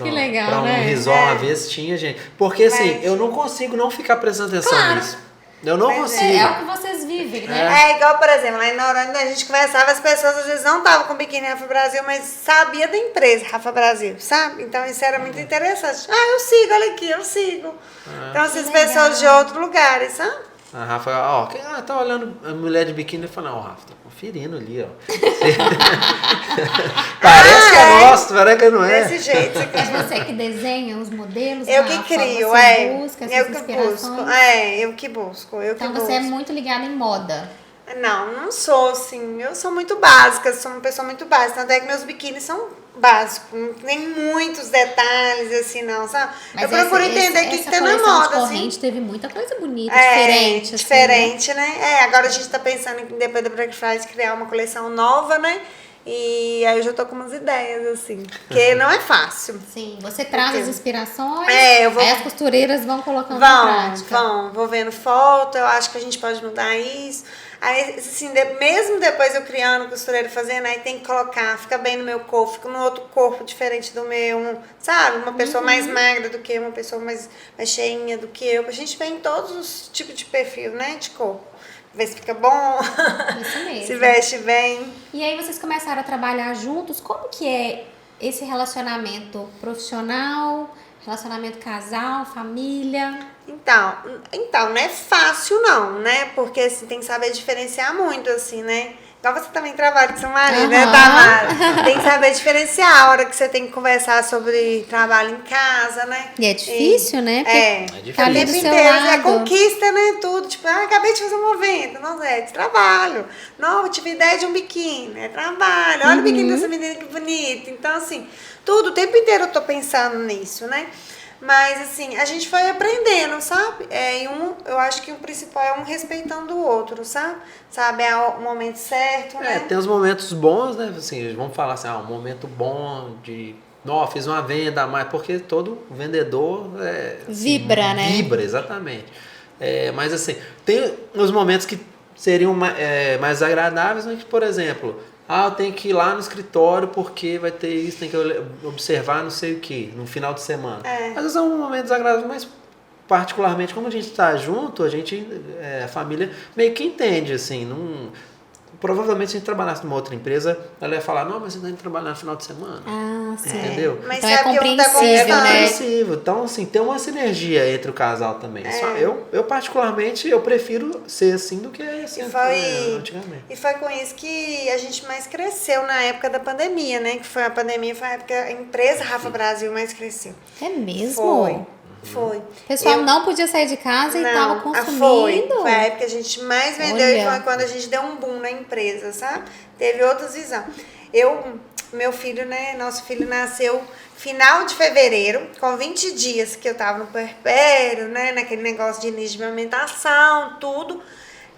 Que legal, pra um né? resort uma vez, tinha gente. Porque assim, eu não consigo não ficar prestando atenção nisso. Eu não consigo. É o que vocês vivem, né? Igual, por exemplo, lá em Noronha a gente conversava, as pessoas às vezes não estavam com biquíni Rafa Brasil, mas sabia da empresa Rafa Brasil, sabe? Então isso era muito interessante. Eu sigo, olha aqui, eu sigo. Então essas pessoas de outros lugares, sabe? A Rafa, tá olhando a mulher de biquíni e fala, Rafa, tá conferindo ali, ó. Parece que é nosso, parece que não é. Desse jeito. É você que desenha os modelos? Eu Rafa? que crio, você busca essas eu que inspirações? busco, eu que busco. Então você é muito ligada em moda. Não sou, assim, eu sou muito básica, sou uma pessoa muito básica, tanto é que meus biquínis são básicos, não tem muitos detalhes, assim, não, sabe? Mas eu procuro entender o que tá na moda, corrente assim. teve muita coisa bonita, diferente, diferente, né? Agora a gente tá pensando em, depois da Black Friday, criar uma coleção nova, né? E aí eu já tô com umas ideias, assim, porque não é fácil. Sim, você traz as inspirações, eu vou... aí as costureiras vão colocando na prática. Vou vendo foto, eu acho que a gente pode mudar isso. Aí, assim, mesmo depois eu criando, costureiro fazendo, aí tem que colocar, fica bem no meu corpo, fica no outro corpo diferente do meu, sabe? Uma pessoa mais magra do que eu, uma pessoa mais cheinha do que eu. A gente vê em todos os tipos de perfil, né, de corpo. Ver se fica bom, Isso mesmo. se veste bem. E aí vocês começaram a trabalhar juntos, como que é esse relacionamento profissional, relacionamento casal, família? Então, não é fácil não, né? Porque assim, tem que saber diferenciar muito, assim, né? Igual você também trabalha com seu marido, né, Tamara? Tem que saber diferenciar a hora que você tem que conversar sobre trabalho em casa, né? E é difícil, né? Porque tá ali o tempo inteiro, é conquista, né? Tudo. Tipo, acabei de fazer um evento. Não, é de trabalho. Não, eu tive ideia de um biquíni. É trabalho. Olha o biquíni dessa menina que bonito. Então, assim, tudo, o tempo inteiro eu tô pensando nisso, né? Mas, assim, a gente foi aprendendo, sabe? Eu acho que o principal é um respeitando o outro, sabe? É o momento certo, né? Tem os momentos bons, né? Assim, vamos falar assim, um momento bom de... fiz uma venda a mais, porque todo vendedor... vibra, né? Vibra, exatamente. Mas, assim, tem os momentos que seriam mais agradáveis, mas que, por exemplo... eu tenho que ir lá no escritório porque vai ter isso, tem que observar não sei o que, no final de semana. Às vezes é um momento desagradável, mas particularmente, como a gente está junto, a família meio que entende, assim, provavelmente se a gente trabalhasse numa outra empresa, ela ia falar, não, mas você está indo trabalhar no final de semana. Ah, sim. Entendeu? Mas Então é sabe que compreensível, né? Compreensível. Então, assim, tem uma sinergia entre o casal também. Eu particularmente, eu prefiro ser assim do que assim antigamente. E foi com isso que a gente mais cresceu na época da pandemia, né? Que foi a pandemia, foi a época que a empresa Rafa Brasil mais cresceu. É mesmo? Foi. O pessoal não podia sair de casa e estava consumindo? Foi a época que a gente mais vendeu. Olha. E foi quando a gente deu um boom na empresa, sabe? Teve outras visões. Meu filho, né? Nosso filho nasceu final de fevereiro, com 20 dias que eu tava no puerpério, né? Naquele negócio de início de amamentação, tudo.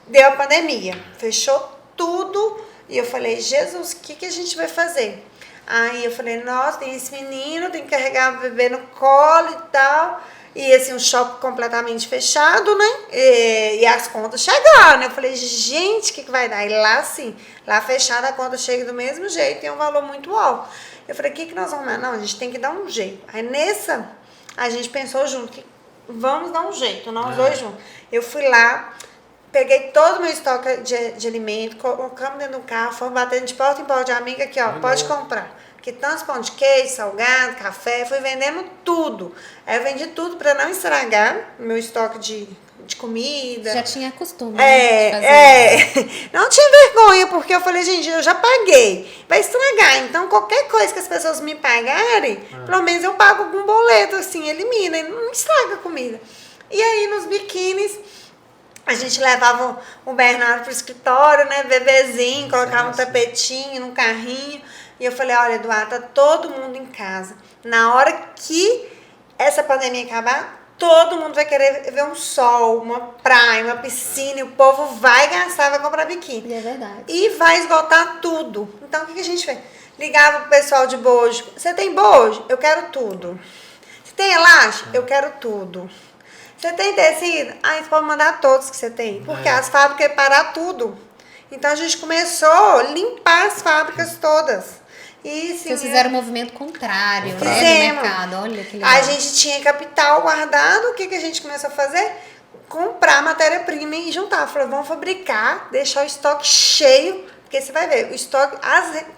Deu a pandemia. Fechou tudo. E eu falei, Jesus, o que a gente vai fazer? Aí eu falei, nossa, tem esse menino, tem que carregar o bebê no colo e tal. E assim, um shopping completamente fechado, né? E as contas chegaram, né? Eu falei, gente, o que vai dar? E lá, assim, lá fechado, a conta chega do mesmo jeito, tem um valor muito alto. Eu falei, o que nós vamos dar? Não, a gente tem que dar um jeito. Aí nessa, a gente pensou junto, que vamos dar um jeito, nós dois juntos. Eu fui lá, peguei todo o meu estoque de alimento, colocamos dentro do carro, fomos batendo de porta em porta de amiga aqui, ó, pode comprar. Que tantos pão de queijo, salgado, café, fui vendendo tudo. Aí eu vendi tudo para não estragar meu estoque de comida. Já tinha costume, né, de fazer. Não tinha vergonha, porque eu falei, gente, eu já paguei. Vai estragar. Então, qualquer coisa que as pessoas me pagarem, pelo menos eu pago algum boleto, assim, elimina. Não estraga a comida. E aí, nos biquínis, a gente levava o Bernardo pro escritório, né, bebezinho, colocava um tapetinho num carrinho. E eu falei, olha, Eduardo, tá todo mundo em casa. Na hora que essa pandemia acabar, todo mundo vai querer ver um sol, uma praia, uma piscina, e o povo vai gastar, vai comprar biquíni. E é verdade. E vai esgotar tudo. Então, o que a gente fez? Ligava pro pessoal de bojo. Você tem bojo? Eu quero tudo. Você tem elástico? Eu quero tudo. Você tem tecido? Você pode mandar todos que você tem. Porque as fábricas iam parar tudo. Então, a gente começou a limpar as fábricas todas. E, sim, Vocês fizeram um movimento contrário, né, no mercado. Olha que legal. A gente tinha capital guardado. O que a gente começou a fazer? Comprar matéria-prima e juntar. Falou, vamos fabricar, deixar o estoque cheio. Porque você vai ver, o estoque...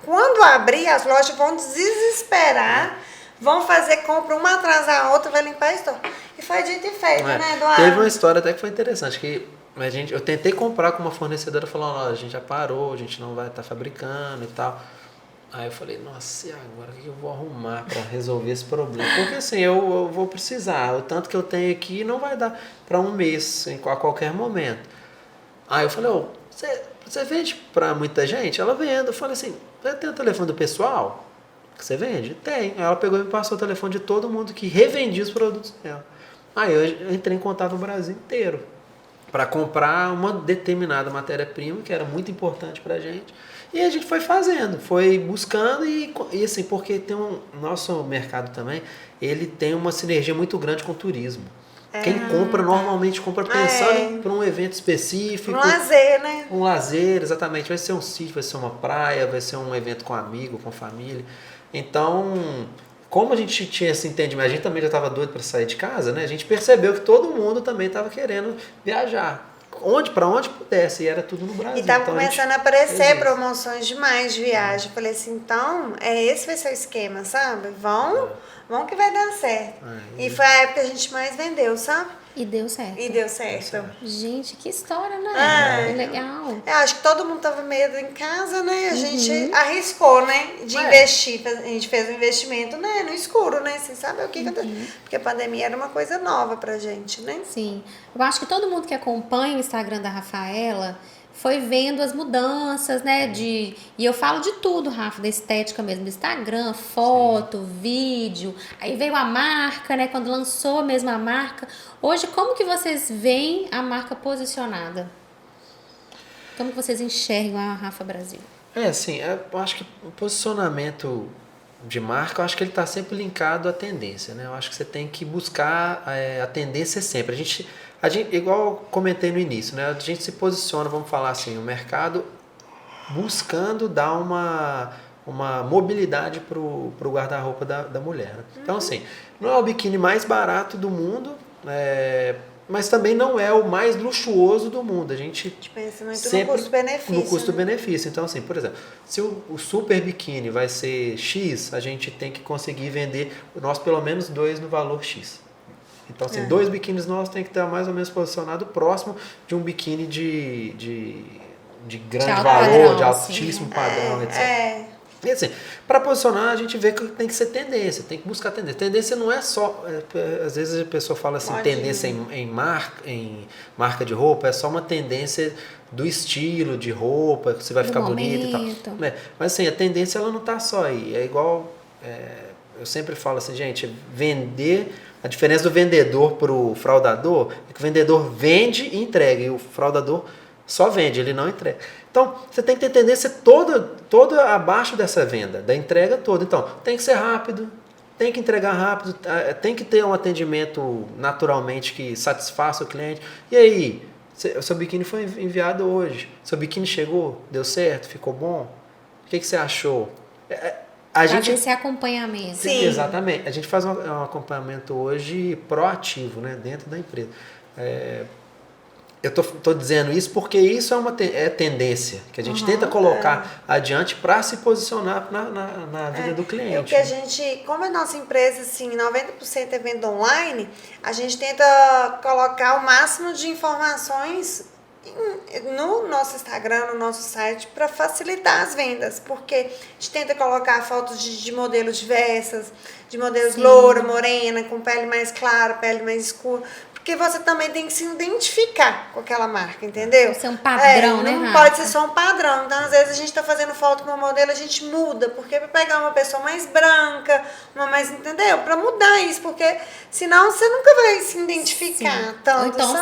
Quando abrir, as lojas vão desesperar. Vão fazer compra uma atrás da outra, vai limpar o estoque. E foi dito e feito, né, Eduardo? Teve uma história até que foi interessante, que eu tentei comprar com uma fornecedora, falando, a gente já parou, a gente não vai estar fabricando e tal. Aí eu falei, nossa, e agora o que eu vou arrumar para resolver esse problema? Porque assim, eu vou precisar, o tanto que eu tenho aqui não vai dar para um mês, a qualquer momento. Aí eu falei, você vende para muita gente? Ela vende. Eu falei assim, você tem o telefone do pessoal que você vende? Tem. Aí ela pegou e me passou o telefone de todo mundo que revendia os produtos dela. Aí eu entrei em contato no Brasil inteiro para comprar uma determinada matéria-prima que era muito importante para a gente. E a gente foi fazendo, foi buscando e assim, porque tem nosso mercado também, ele tem uma sinergia muito grande com o turismo. Quem compra, normalmente compra pensando para um evento específico. Um lazer, né? Um lazer, exatamente. Vai ser um sítio, vai ser uma praia, vai ser um evento com amigo, com família. Então, como a gente tinha esse entendimento, a gente também já estava doido para sair de casa, né? A gente percebeu que todo mundo também estava querendo viajar. Para onde pudesse, e era tudo no Brasil. E tava então, começando a aparecer promoções demais de viagem. Eu falei assim, então, esse vai ser o esquema, sabe? Vão que vai dar certo. E foi a época que a gente mais vendeu, sabe? E deu certo. E deu certo. Gente, que história, né? Que legal. Eu acho que todo mundo tava medo em casa, né? A gente arriscou, né? De investir. A gente fez um investimento, né? No escuro, né? Sem saber o que porque a pandemia era uma coisa nova pra gente, né? Sim. Eu acho que todo mundo que acompanha o Instagram da Rafaela foi vendo as mudanças, né? E eu falo de tudo, Rafa, da estética mesmo, do Instagram, foto, vídeo. Aí veio a marca, né? Quando lançou mesmo a marca. Hoje, como que vocês veem a marca posicionada? Como que vocês enxergam a Rafa Brasil? Assim, eu acho que o posicionamento de marca, eu acho que ele está sempre linkado à tendência, né? Eu acho que você tem que buscar a tendência sempre. A gente, igual eu comentei no início, né? A gente se posiciona, vamos falar assim, o mercado buscando dar uma mobilidade para o guarda-roupa da mulher. Né? Então, assim, não é o biquíni mais barato do mundo, mas também não é o mais luxuoso do mundo. A gente pensa muito sempre no custo-benefício. No custo-benefício. Então, assim, por exemplo, se o super biquíni vai ser X, a gente tem que conseguir vender nós pelo menos 2 no valor X. Então, assim, 2 biquínis nossos tem que estar mais ou menos posicionado próximo de um biquíni de grande valor, padrão, de altíssimo padrão, etc. E assim, para posicionar, a gente vê que tem que ser tendência, tem que buscar tendência. Tendência não é só. Às vezes a pessoa fala assim, tendência em marca de roupa, é só uma tendência do estilo de roupa, que você vai ficar bonita e tal. Mas assim, a tendência ela não está só aí. É igual. Eu sempre falo assim, gente, vender. A diferença do vendedor para o fraudador é que o vendedor vende e entrega, e o fraudador só vende, ele não entrega. Então, você tem que ter tendência toda abaixo dessa venda, da entrega toda. Então, tem que ser rápido, tem que entregar rápido, tem que ter um atendimento naturalmente que satisfaça o cliente. E aí, o seu biquíni foi enviado hoje, seu biquíni chegou, deu certo, ficou bom? O que você achou? Fazer esse acompanhamento. Sim. Exatamente. A gente faz um acompanhamento hoje proativo, né, dentro da empresa. Eu tô dizendo isso porque isso é tendência, que a gente tenta colocar adiante para se posicionar na vida do cliente. É o que a gente, como a nossa empresa, assim, 90% é venda online, a gente tenta colocar o máximo de informações no nosso Instagram, no nosso site, para facilitar as vendas, porque a gente tenta colocar fotos de modelos diversas, de modelos loura, morena, com pele mais clara, pele mais escura, porque você também tem que se identificar com aquela marca, entendeu? Ser um padrão, né, não pode ser só um padrão. Então, às vezes, a gente está fazendo foto com uma modelo, a gente muda, porque para pegar uma pessoa mais branca, uma mais, entendeu? Para mudar isso, porque senão você nunca vai se identificar tanto. Então,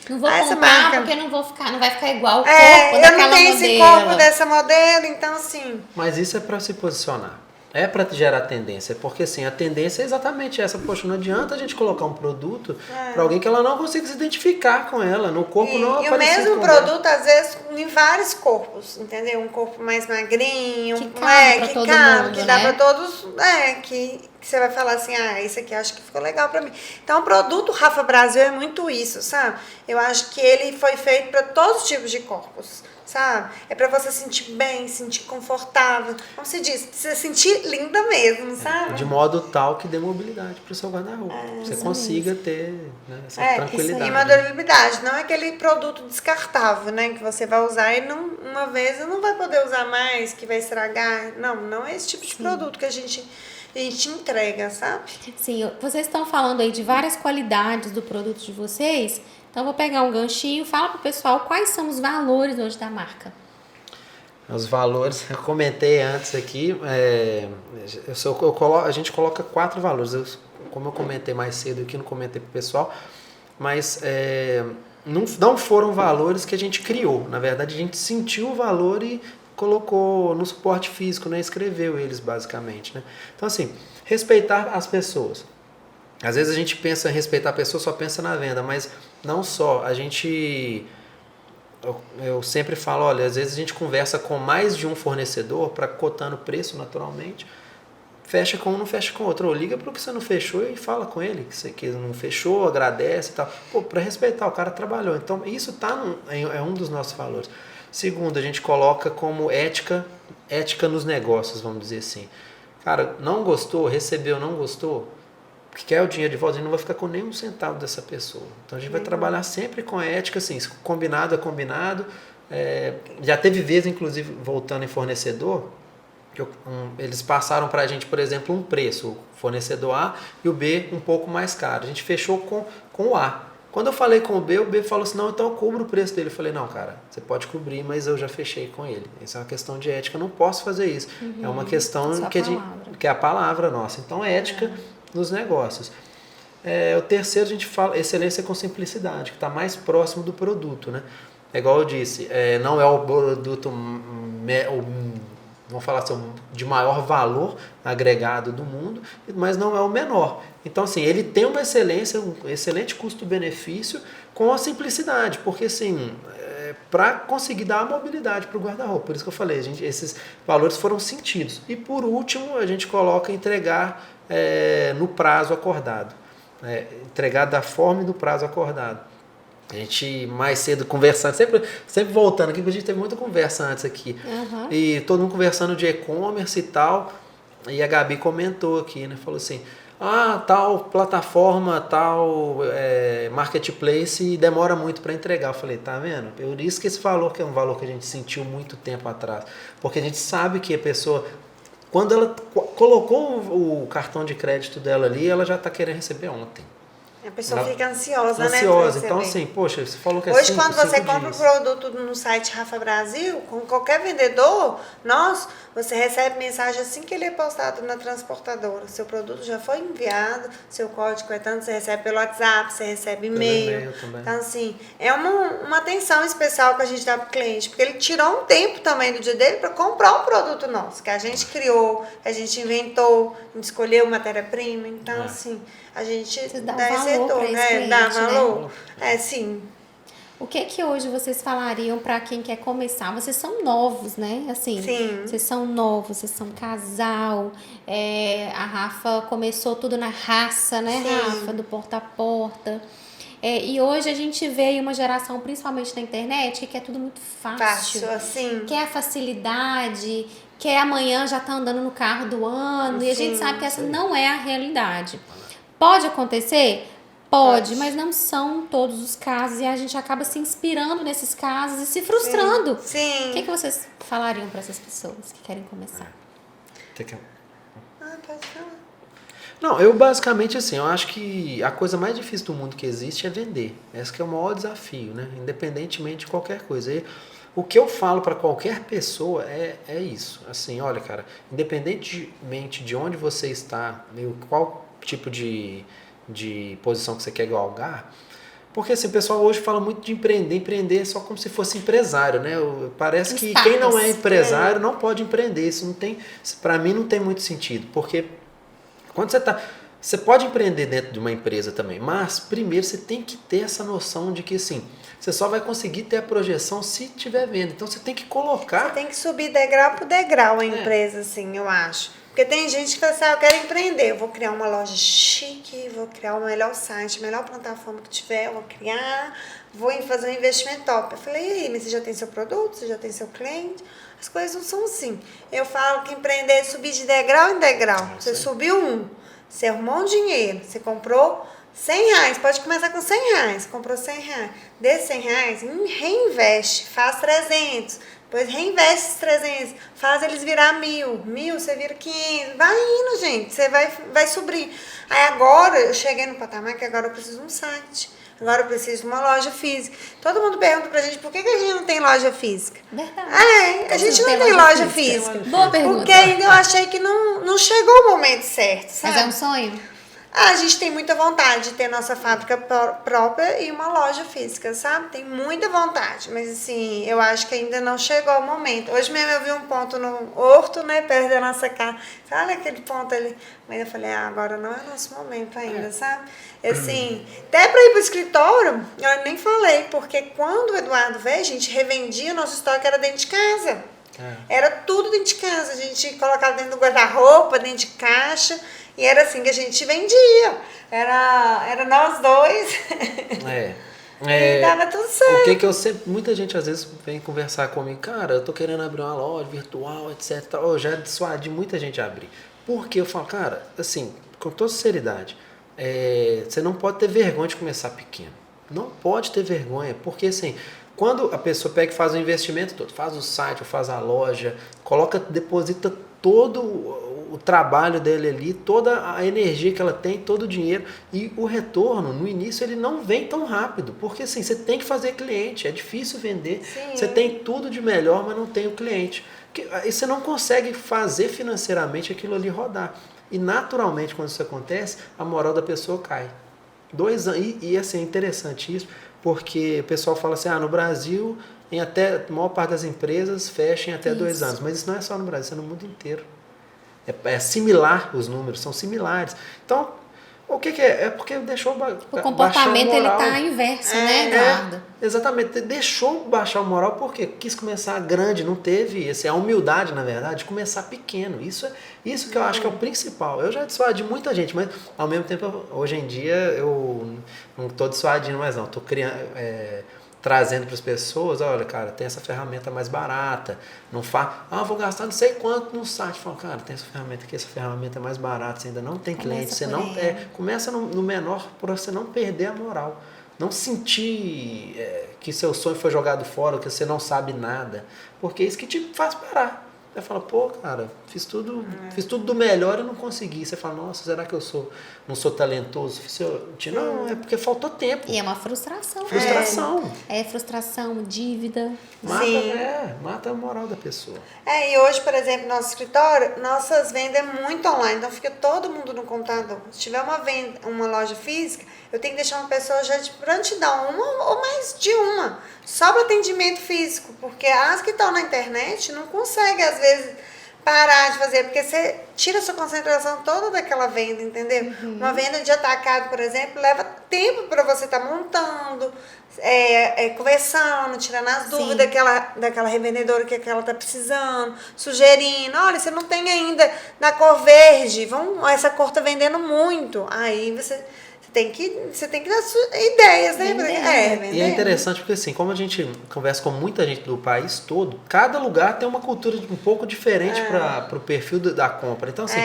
não vou comprar marca, porque não vai ficar igual o corpo daquela modelo. Eu não tenho esse corpo dessa modelo, então assim... Mas isso é para se posicionar. É para gerar tendência, porque assim, a tendência é exatamente essa. Poxa, não adianta a gente colocar um produto para alguém que ela não consiga se identificar com ela, no corpo não aparecer. E o mesmo produto, às vezes, em vários corpos, entendeu? Um corpo mais magrinho, que cabe, que dá para todos, que você vai falar assim, esse aqui acho que ficou legal para mim. Então, o produto Rafa Brasil é muito isso, sabe? Eu acho que ele foi feito para todos os tipos de corpos. Sabe? É pra você sentir bem, sentir confortável. Como se diz, você sentir linda mesmo, sabe? De modo tal que dê mobilidade pro seu guarda-roupa. Você consiga ter, né, essa tranquilidade. E modulabilidade. Não é aquele produto descartável, né? Que você vai usar e uma vez não vai poder usar mais, que vai estragar. Não é esse tipo de produto que a gente entrega, sabe? Sim, vocês estão falando aí de várias qualidades do produto de vocês. Então, eu vou pegar um ganchinho, fala pro pessoal quais são os valores hoje da marca. Os valores, eu comentei antes aqui, a gente coloca 4 valores. Como eu comentei mais cedo aqui, não comentei pro pessoal, mas não foram valores que a gente criou. Na verdade, a gente sentiu o valor e colocou no suporte físico, né? Escreveu eles basicamente, né? Então, assim, respeitar as pessoas. Às vezes a gente pensa em respeitar a pessoa, só pensa na venda, mas não só. Eu sempre falo, olha, às vezes a gente conversa com mais de um fornecedor para cotando o preço naturalmente, fecha com um, não fecha com o outro. Ou liga para o que você não fechou e fala com ele, que não fechou, agradece e tal. Para respeitar, o cara trabalhou. Então, isso é um dos nossos valores. Segundo, a gente coloca como ética nos negócios, vamos dizer assim. Cara, não gostou, recebeu, não gostou, que quer o dinheiro de volta, a gente não vai ficar com nenhum centavo dessa pessoa. Então a gente vai trabalhar sempre com a ética, assim, combinado é combinado. Já teve vezes, inclusive, voltando em fornecedor, que eles passaram para a gente, por exemplo, um preço, o fornecedor A e o B um pouco mais caro. A gente fechou com o A. Quando eu falei com o B falou assim, não, então eu cubro o preço dele. Eu falei, não, cara, você pode cobrir, mas eu já fechei com ele. Isso é uma questão de ética, eu não posso fazer isso. É uma questão que é a palavra nossa. Então, ética nos negócios. O terceiro, a gente fala excelência com simplicidade, que está mais próximo do produto, né? É igual eu disse, não é o produto, vamos falar assim, de maior valor agregado do mundo, mas não é o menor. Então, assim, ele tem uma excelência, um excelente custo-benefício com a simplicidade, porque, assim, para conseguir dar a mobilidade para o guarda-roupa. Por isso que eu falei, esses valores foram sentidos. E, por último, a gente coloca entregar no prazo acordado. entregar da forma e do prazo acordado. A gente mais cedo conversando, sempre voltando aqui, porque a gente teve muita conversa antes aqui. Uhum. E todo mundo conversando de e-commerce e tal. E a Gabi comentou aqui, né? Falou assim, tal plataforma, tal marketplace demora muito para entregar. Eu falei, tá vendo? Por isso que esse valor, que é um valor que a gente sentiu muito tempo atrás. Porque a gente sabe que a pessoa, quando ela colocou o cartão de crédito dela ali, ela já está querendo receber ontem. A pessoa fica ansiosa, né? Ansiosa. Então, assim, poxa, você falou que é hoje, 5 quando você compra dias. um produto no site Rafa Brasil, com qualquer vendedor, você recebe mensagem assim que ele é postado na transportadora. Seu produto já foi enviado, seu código é tanto, você recebe pelo WhatsApp, você recebe e-mail. Então, assim, é uma atenção especial que a gente dá para o cliente, porque ele tirou um tempo também do dia dele para comprar um produto nosso, que a gente criou, que a gente inventou, a gente escolheu matéria-prima. Então, assim, a gente dá esse valor para esse cliente, dá valor. né? Sim. O que hoje vocês falariam para quem quer começar? Vocês são novos, né? Assim, sim. Vocês são novos, vocês são casal. A Rafa começou tudo na raça, né, sim. Rafa? Do porta a porta. E hoje a gente vê uma geração, principalmente na internet, que quer tudo muito fácil. Assim. Quer a facilidade, quer amanhã já tá andando no carro do ano. E a gente sabe que essa não é a realidade. Pode acontecer? Pode, mas não são todos os casos e a gente acaba se inspirando nesses casos e se frustrando. Sim. O que vocês falariam para essas pessoas que querem começar? Pode falar. Não, eu basicamente assim, eu acho que a coisa mais difícil do mundo que existe é vender. Esse que é o maior desafio, né? Independentemente de qualquer coisa. E o que eu falo para qualquer pessoa é isso. Assim, olha, cara, independentemente de onde você está, qual tipo de posição que você quer galgar, porque assim, o pessoal hoje fala muito de empreender é só como se fosse empresário, né? Parece que quem não é empresário não pode empreender. Isso não tem, para mim não tem muito sentido, porque quando você pode empreender dentro de uma empresa também, mas primeiro você tem que ter essa noção de que assim, você só vai conseguir ter a projeção se estiver vendo. Então você tem que colocar. Você tem que subir degrau por degrau a empresa, assim, eu acho. Porque tem gente que fala assim, eu quero empreender, eu vou criar uma loja chique, vou criar o melhor site, a melhor plataforma que tiver, eu vou fazer um investimento top. Eu falei, e aí, mas você já tem seu produto, você já tem seu cliente? As coisas não são assim. Eu falo que empreender é subir de degrau em degrau. Você subiu você arrumou um dinheiro, você comprou R$100, pode começar com R$100, comprou R$100. Desses R$100, reinveste, faz 300, depois reinveste esses 300, faz eles virar 1.000, você vira 500, vai indo, gente, você vai subir. Aí agora, eu cheguei no patamar que agora eu preciso de um site, agora eu preciso de uma loja física. Todo mundo pergunta pra gente, por que a gente não tem loja física? Verdade. A gente não tem loja física. Boa pergunta. Porque ainda eu achei que não chegou o momento certo, sabe? Mas é um sonho? A gente tem muita vontade de ter nossa fábrica própria e uma loja física, sabe? Tem muita vontade, mas assim, eu acho que ainda não chegou o momento. Hoje mesmo eu vi um ponto no Horto, né, perto da nossa casa. Olha aquele ponto ali. Mas eu falei, agora não é nosso momento ainda, sabe? Assim, até para ir pro escritório, eu nem falei, porque quando o Eduardo veio, a gente revendia, nosso estoque era dentro de casa. Era tudo dentro de casa. A gente colocava dentro do guarda-roupa, dentro de caixa. E era assim que a gente vendia. Era nós dois. E dava tudo certo. O que eu sempre... Muita gente às vezes vem conversar comigo. Cara, eu tô querendo abrir uma loja virtual, etc. Eu já dissuadi muita gente a abrir. Porque eu falo, cara, assim, com toda sinceridade, você não pode ter vergonha de começar pequeno. Não pode ter vergonha. Porque assim... Quando a pessoa pega e faz o investimento todo, faz o site, faz a loja, deposita todo o trabalho dele ali, toda a energia que ela tem, todo o dinheiro, e o retorno, no início, ele não vem tão rápido, porque assim, você tem que fazer cliente, é difícil vender, você tem tudo de melhor, mas não tem o cliente. Aí você não consegue fazer financeiramente aquilo ali rodar. E naturalmente, quando isso acontece, a moral da pessoa cai. 2 anos, e assim, é interessante isso, porque o pessoal fala assim, no Brasil, a maior parte das empresas fecha em até 2 anos. Mas isso não é só no Brasil, isso é no mundo inteiro. É similar, os números são similares. Então, O que é? É porque deixou O comportamento ele tá inverso, né, Eduardo? Exatamente, deixou baixar o moral porque quis começar grande, não teve a humildade, na verdade, de começar pequeno. Isso que eu acho que é o principal. Eu já dissuadi muita gente, mas ao mesmo tempo, hoje em dia, eu não estou dissuadindo mais não, estou trazendo para as pessoas, olha, cara, tem essa ferramenta mais barata, não vou gastar não sei quanto no site. Fala, cara, tem essa ferramenta aqui, essa ferramenta é mais barata, você ainda não tem cliente, você não começa no menor para você não perder a moral. Não sentir que seu sonho foi jogado fora, que você não sabe nada, porque é isso que te faz parar. Você fala, pô, cara, fiz tudo do melhor e não consegui. Você fala, nossa, será que eu não sou talentoso o suficiente? Não, é porque faltou tempo. E é uma frustração. Frustração. É frustração, dívida. Mata a moral da pessoa. E hoje, por exemplo, nosso escritório, nossas vendas é muito online, então fica todo mundo no computador. Se tiver uma loja física, eu tenho que deixar uma pessoa já de prontidão, uma ou mais de uma, só para atendimento físico, porque as que estão na internet não conseguem, às vezes, parar de fazer, porque você tira a sua concentração toda daquela venda, entendeu? Uma venda de atacado, por exemplo, leva tempo para você estar montando, conversando, tirando as dúvidas daquela revendedora que ela está precisando, sugerindo, olha, você não tem ainda na cor verde, essa cor está vendendo muito. Aí você tem que dar ideias, né? E é interessante porque assim, como a gente conversa com muita gente do país todo, cada lugar tem uma cultura um pouco diferente para o perfil da compra. Então assim,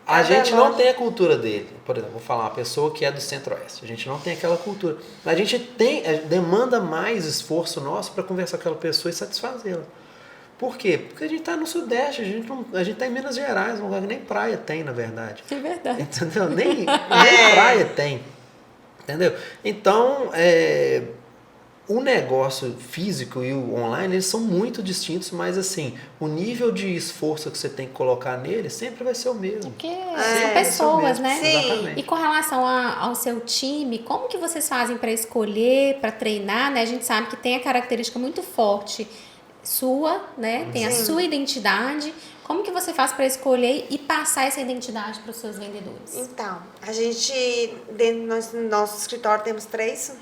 a gente não tem a cultura dele. Por exemplo, vou falar uma pessoa que é do Centro-Oeste. A gente não tem aquela cultura. A gente demanda mais esforço nosso para conversar com aquela pessoa e satisfazê-la. Por quê? Porque a gente está no Sudeste, a gente está em Minas Gerais, um lugar que nem praia tem, na verdade. É verdade. Entendeu? Nem praia tem. Entendeu? Então, o negócio físico e o online, eles são muito distintos, mas assim, o nível de esforço que você tem que colocar nele sempre vai ser o mesmo. Porque são pessoas, né? Sim. Exatamente. E com relação ao seu time, como que vocês fazem para escolher, para treinar, né? A gente sabe que tem a característica muito forte sua, né? Tem a sua identidade. Como que você faz para escolher e passar essa identidade para os seus vendedores? Então, a gente, dentro do nosso escritório, temos 3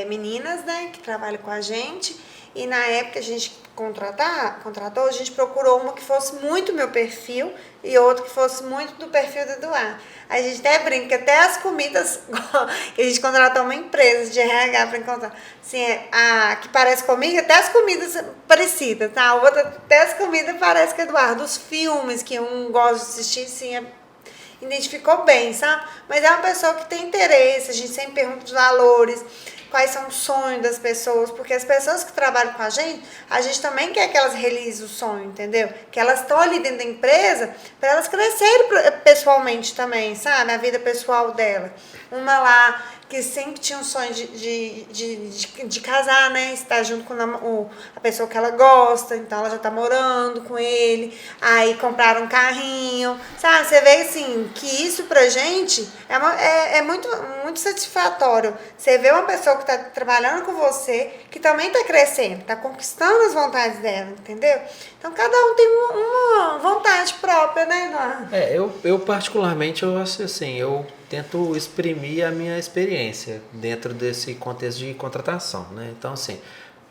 meninas, né, que trabalham com a gente. E na época a gente contratou, a gente procurou uma que fosse muito meu perfil e outra que fosse muito do perfil do Eduardo. A gente até brinca, até as comidas, a gente contratou uma empresa de RH para encontrar. Assim, a que parece comigo, até as comidas parecidas, tá? A outra, até as comidas parece com o Eduardo. Os filmes que um gosta de assistir, sim, identificou bem, sabe? Mas é uma pessoa que tem interesse, a gente sempre pergunta os valores, quais são os sonhos das pessoas, porque as pessoas que trabalham com a gente também quer que elas realizem o sonho, entendeu? Que elas estão ali dentro da empresa para elas crescerem pessoalmente também, sabe? A vida pessoal dela. Uma lá que sempre tinha um sonho de casar, né? Estar junto com a pessoa que ela gosta, então ela já tá morando com ele, aí compraram um carrinho, sabe? Você vê assim, que isso pra gente é muito, muito satisfatório. Você vê uma pessoa que tá trabalhando com você, que também tá crescendo, tá conquistando as vontades dela, entendeu? Então cada um tem uma vontade própria, né, Eduardo? Eu particularmente, eu acho assim, eu tento exprimir a minha experiência dentro desse contexto de contratação, né? Então, assim,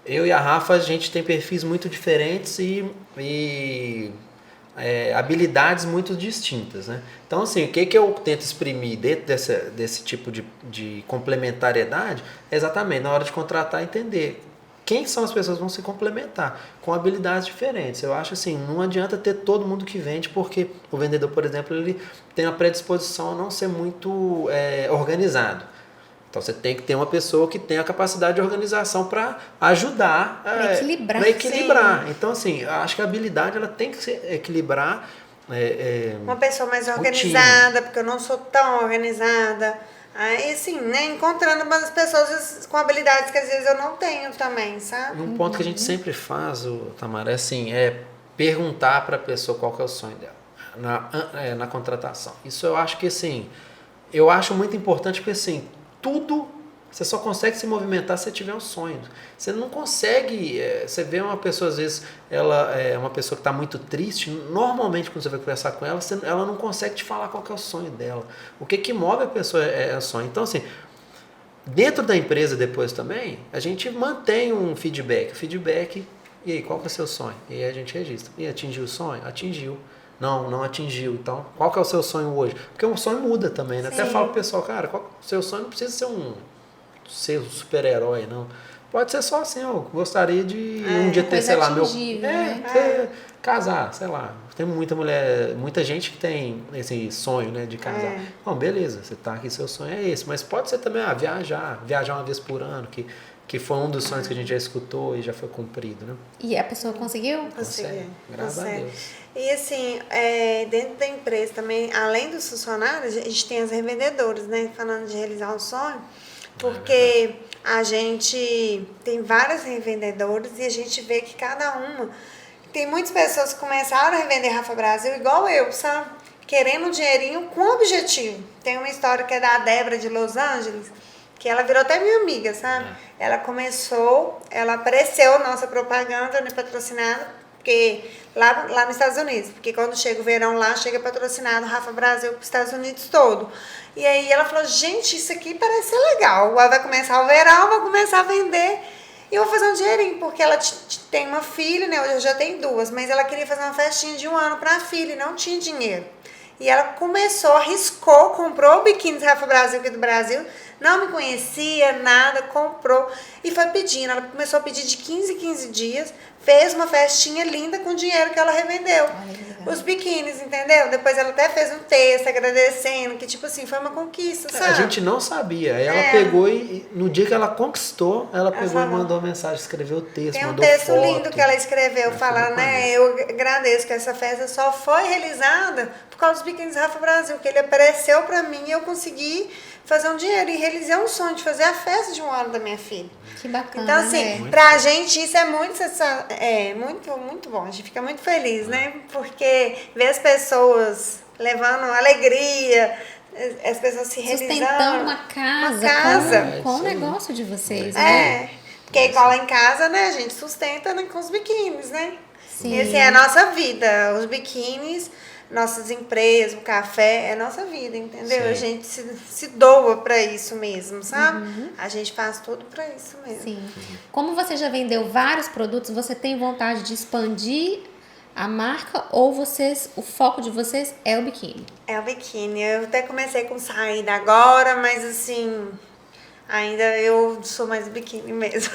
eu e a Rafa, a gente tem perfis muito diferentes e habilidades muito distintas, né? Então, assim, o que eu tento exprimir dentro desse tipo de complementariedade é exatamente, na hora de contratar, entender quem são as pessoas que vão se complementar com habilidades diferentes. Eu acho assim, não adianta ter todo mundo que vende, porque o vendedor, por exemplo, ele tem a predisposição a não ser muito organizado. Então você tem que ter uma pessoa que tenha a capacidade de organização para ajudar para equilibrar. Então, assim, eu acho que a habilidade ela tem que equilibrar. Uma pessoa mais organizada, porque eu não sou tão organizada. Aí, assim, né, encontrando umas pessoas com habilidades que às vezes eu não tenho também, sabe? Um ponto que a gente sempre faz, Tamara, é perguntar para a pessoa qual que é o sonho dela na contratação. Isso eu acho que, assim, eu acho muito importante porque, assim, tudo Você só consegue se movimentar se tiver um sonho. Você não consegue... você vê uma pessoa, às vezes, ela é uma pessoa que está muito triste, normalmente quando você vai conversar com ela, ela não consegue te falar qual que é o sonho dela. O que move a pessoa é o sonho. Então, assim, dentro da empresa depois também, a gente mantém um feedback. Feedback, e aí, qual que é o seu sonho? E aí a gente registra. E atingiu o sonho? Atingiu. Não atingiu. Então, qual que é o seu sonho hoje? Porque o sonho muda também, né? Até falo pro pessoal, cara, o seu sonho não precisa ser um super-herói, não. Pode ser só assim, eu gostaria de um dia ter, sei lá, casar, sei lá. Tem muita gente que tem esse sonho, né, de casar. Bom, beleza, você tá aqui, seu sonho é esse. Mas pode ser também, viajar uma vez por ano, que foi um dos sonhos que a gente já escutou e já foi cumprido, né? E a pessoa conseguiu? Conseguiu. Graças a Deus. E assim, dentro da empresa também, além dos funcionários, a gente tem as revendedoras, né? Falando de realizar um sonho, porque a gente tem vários revendedores e a gente vê que cada uma... Tem muitas pessoas que começaram a revender Rafa Brasil igual eu, sabe? Querendo um dinheirinho com objetivo. Tem uma história que é da Débora de Los Angeles, que ela virou até minha amiga, sabe? Ela apareceu nossa propaganda, né, patrocinada, porque lá nos Estados Unidos, porque quando chega o verão lá, chega patrocinado Rafa Brasil para os Estados Unidos todo. E aí ela falou, gente, isso aqui parece ser legal. Vai começar o verão, vai começar a vender e eu vou fazer um dinheirinho, porque ela tem uma filha, né? Hoje eu já tenho duas, mas ela queria fazer uma festinha de 1 ano para a filha e não tinha dinheiro. E ela começou, arriscou, comprou o biquíni do Rafa Brasil aqui do Brasil, não me conhecia, nada, comprou e foi pedindo. Ela começou a pedir de 15 em 15 dias, fez uma festinha linda com o dinheiro que ela revendeu. Os biquínis, entendeu? Depois ela até fez um texto agradecendo, que tipo assim, foi uma conquista, sabe? A gente não sabia. Aí ela pegou e no dia que ela conquistou, ela pegou e mandou uma mensagem, escreveu o texto, tem um mandou texto foto. lindo que ela escreveu, falando, né? Eu agradeço que essa festa só foi realizada por causa dos biquínis Rafa Brasil, que ele apareceu pra mim e eu consegui fazer um dinheiro e realizei um sonho de fazer a festa de 1 ano da minha filha. Que bacana, então, assim, né? pra gente isso é muito, muito bom. A gente fica muito feliz, né? Porque ver as pessoas levando alegria, as pessoas se realizando. Sustentando uma casa. Com o negócio de vocês, né? Porque igual lá em casa, né? A gente sustenta, né, com os biquínis, né? Sim. E assim, é a nossa vida. Os biquínis, nossas empresas, o café, é a nossa vida, entendeu? Sim. A gente se doa pra isso mesmo, sabe? A gente faz tudo pra isso mesmo. Sim. Como você já vendeu vários produtos, você tem vontade de expandir a marca ou o foco de vocês é o biquíni? É o biquíni. Eu até comecei com saída agora, mas assim... Ainda eu sou mais biquíni mesmo.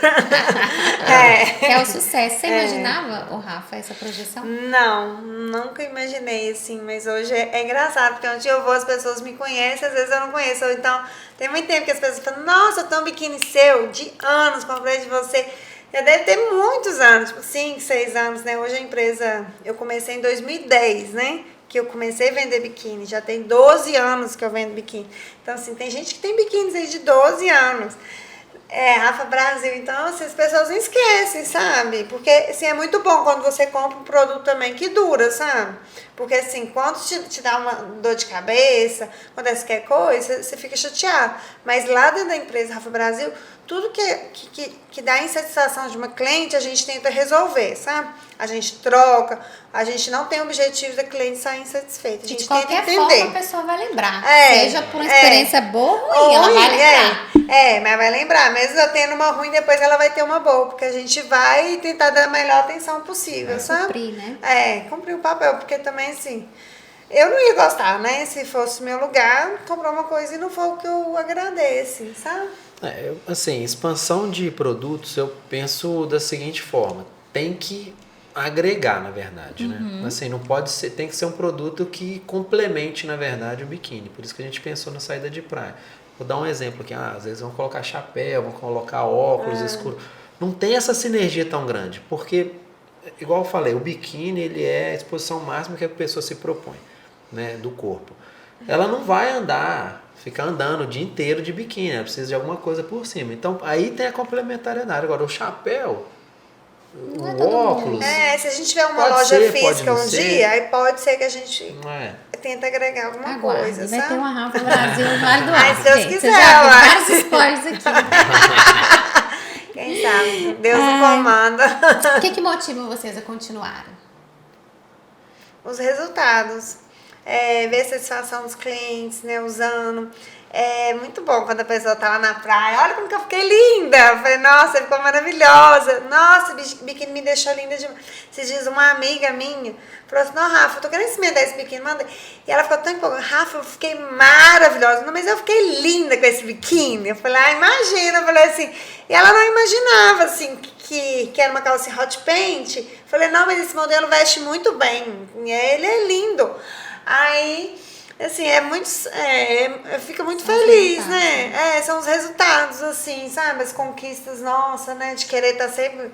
É o sucesso. Você imaginava, Rafa, essa projeção? Não, nunca imaginei assim, mas hoje é engraçado, porque onde eu vou as pessoas me conhecem, às vezes eu não conheço. Ou então, tem muito tempo que as pessoas falam, nossa, eu tenho um biquíni seu, de anos, comprei de você. Já deve ter muitos anos, tipo 5, 6 anos, né? Hoje a empresa, eu comecei em 2010, né? Que eu comecei a vender biquíni, já tem 12 anos que eu vendo biquíni. Então, assim, tem gente que tem biquínis aí de 12 anos. Rafa Brasil, então, assim, as pessoas não esquecem, sabe? Porque, assim, é muito bom quando você compra um produto também que dura, sabe? Porque, assim, quando te dá uma dor de cabeça, quando qualquer coisa, você fica chateado. Mas lá dentro da empresa Rafa Brasil, tudo que dá insatisfação de uma cliente, a gente tenta resolver, sabe? A gente troca, a gente não tem o objetivo da cliente sair insatisfeita. A gente de qualquer tenta entender. forma a pessoa vai lembrar. Seja por uma experiência boa ou ruim, ela vai lembrar. Mas vai lembrar. Mesmo eu tendo uma ruim, depois ela vai ter uma boa. Porque a gente vai tentar dar a melhor atenção possível, sabe? Cumprir, né? Cumprir o papel. Porque também, assim, eu não ia gostar, né? Se fosse o meu lugar, comprar uma coisa e não for o que eu agradece, sabe? Assim, expansão de produtos, eu penso da seguinte forma. Tem que agregar, na verdade, né? Assim, não pode ser, tem que ser um produto que complemente, na verdade, o biquíni. Por isso que a gente pensou na saída de praia. Vou dar um exemplo aqui. Às vezes vão colocar chapéu, vão colocar óculos escuros. Não tem essa sinergia tão grande, porque, igual eu falei, o biquíni, ele é a exposição máxima que a pessoa se propõe, né, do corpo. Ela não vai ficar andando o dia inteiro de biquíni, ela precisa de alguma coisa por cima. Então, aí tem a complementariedade. Agora, o chapéu, o óculos... se a gente tiver uma loja física um dia, aí pode ser que a gente tenta agregar alguma Aguarde, coisa, vai sabe? ter uma Rafa Brasil no Vale do Ai, Aço, se Deus gente. quiser, Você já viu ué. vários spoilers aqui. Quem sabe? Deus Ai. o comanda. O que motiva vocês a continuarem? Os resultados. Ver a satisfação dos clientes, né? Usando. É muito bom quando a pessoa tá lá na praia. Olha como que eu fiquei linda. Eu falei, nossa, ficou maravilhosa. Nossa, o biquíni me deixou linda demais. Esses dias uma amiga minha falou assim, não, Rafa, eu tô querendo experimentar esse biquíni, manda. E ela ficou tão empolgada. Rafa, eu fiquei maravilhosa. Não, mas eu fiquei linda com esse biquíni. Eu falei, imagina. Eu falei assim. E ela não imaginava, assim, que era uma calcinha hot paint. Eu falei, não, mas esse modelo veste muito bem. Ele é lindo. Aí, assim, fica muito feliz, né? São os resultados, assim, sabe? As conquistas nossas, né? De querer estar sempre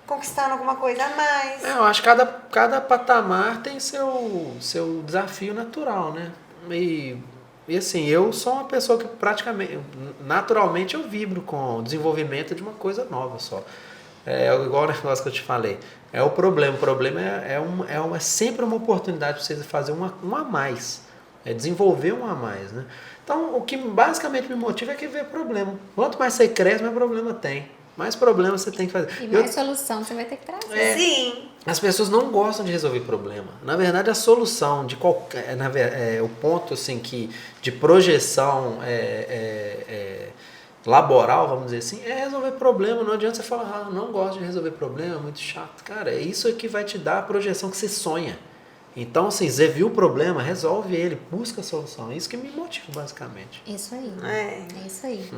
conquistando alguma coisa a mais. Eu acho que cada patamar tem seu desafio natural, né? E assim, eu sou uma pessoa que naturalmente eu vibro com o desenvolvimento de uma coisa nova só. Igual o negócio que eu te falei. O problema é sempre uma oportunidade para vocês fazer um a mais. Desenvolver um a mais, né? Então, o que basicamente me motiva é que ver problema. Quanto mais você cresce, mais problema tem. Mais problema você tem que fazer. E mais solução você vai ter que trazer. Sim. As pessoas não gostam de resolver problema. Na verdade, a solução de qualquer... o ponto assim, de projeção laboral, vamos dizer assim, é resolver problema. Não adianta você falar, não gosto de resolver problema, é muito chato. Cara, é isso que vai te dar a projeção que você sonha. Então, assim, você viu o problema, resolve ele, busca a solução. É isso que me motiva, basicamente. Isso aí. É isso aí.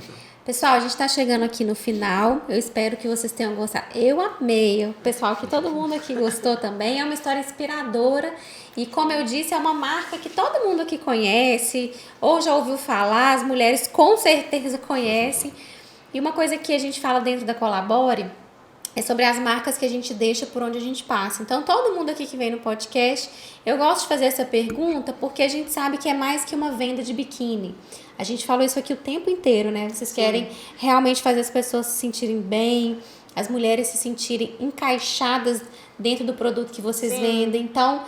Pessoal, a gente tá chegando aqui no final. Eu espero que vocês tenham gostado. Eu amei. O pessoal, que todo mundo aqui gostou também. É uma história inspiradora. E como eu disse, é uma marca que todo mundo aqui conhece, ou já ouviu falar, as mulheres com certeza conhecem. E uma coisa que a gente fala dentro da Colabore é sobre as marcas que a gente deixa por onde a gente passa. Então, todo mundo aqui que vem no podcast, eu gosto de fazer essa pergunta porque a gente sabe que é mais que uma venda de biquíni. A gente falou isso aqui o tempo inteiro, né? Vocês querem realmente fazer as pessoas se sentirem bem, as mulheres se sentirem encaixadas dentro do produto que vocês vendem. Então,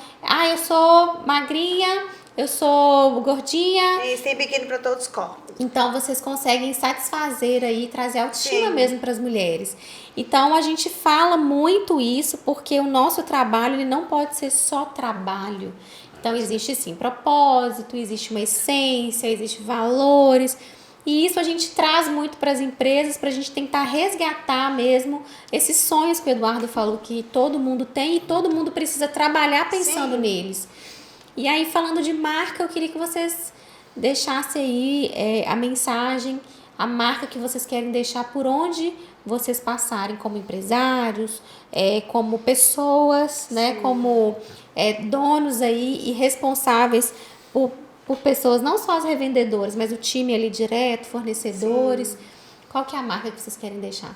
eu sou magrinha, eu sou gordinha. E tem biquíni para todos os corpos. Então, vocês conseguem satisfazer aí, trazer autoestima mesmo para as mulheres. Então, a gente fala muito isso porque o nosso trabalho ele não pode ser só trabalho. Então, existe sim propósito, existe uma essência, existe valores. E isso a gente traz muito para as empresas, para a gente tentar resgatar mesmo esses sonhos que o Eduardo falou que todo mundo tem e todo mundo precisa trabalhar pensando neles. E aí, falando de marca, eu queria que vocês deixassem aí a mensagem, a marca que vocês querem deixar por onde vocês passarem como empresários, como pessoas, né, como donos aí e responsáveis por pessoas, não só as revendedoras, mas o time ali direto, fornecedores. Qual que é a marca que vocês querem deixar?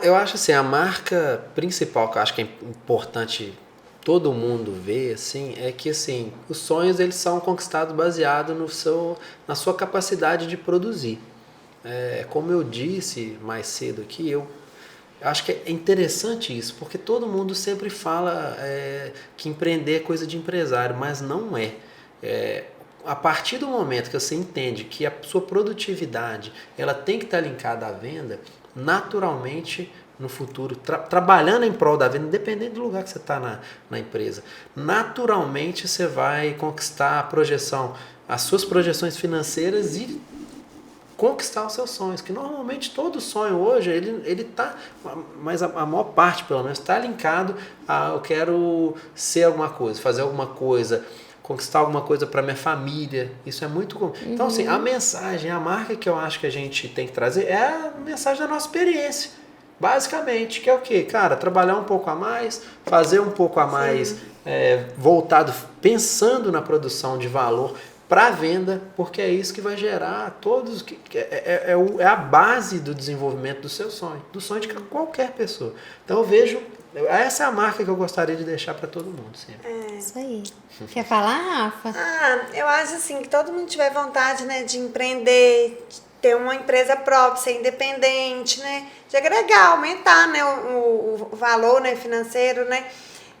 Eu acho assim, a marca principal que eu acho que é importante todo mundo ver, assim, é que assim, os sonhos eles são conquistados baseado na sua capacidade de produzir. Como eu disse mais cedo aqui, eu acho que é interessante isso, porque todo mundo sempre fala que empreender é coisa de empresário, mas não é. A partir do momento que você entende que a sua produtividade ela tem que estar linkada à venda, naturalmente no futuro, trabalhando em prol da venda, independente do lugar que você está na empresa, naturalmente você vai conquistar a projeção, as suas projeções financeiras e conquistar os seus sonhos, que normalmente todo sonho hoje, ele tá, mas a maior parte pelo menos, está linkado a eu quero ser alguma coisa, fazer alguma coisa, conquistar alguma coisa para minha família. Isso é muito comum. Então, assim, a mensagem, a marca que eu acho que a gente tem que trazer é a mensagem da nossa experiência. Basicamente, que é o quê? Cara, trabalhar um pouco a mais, fazer um pouco a mais voltado, pensando na produção de valor para a venda, porque é isso que vai gerar todos, é a base do desenvolvimento do seu sonho, do sonho de qualquer pessoa. Então eu vejo, essa é a marca que eu gostaria de deixar para todo mundo sempre. Isso aí. Quer falar, Rafa? Eu acho assim, que todo mundo tiver vontade, né, de empreender, de ter uma empresa própria, ser independente, né, de agregar, aumentar, né, o valor, né, financeiro, né,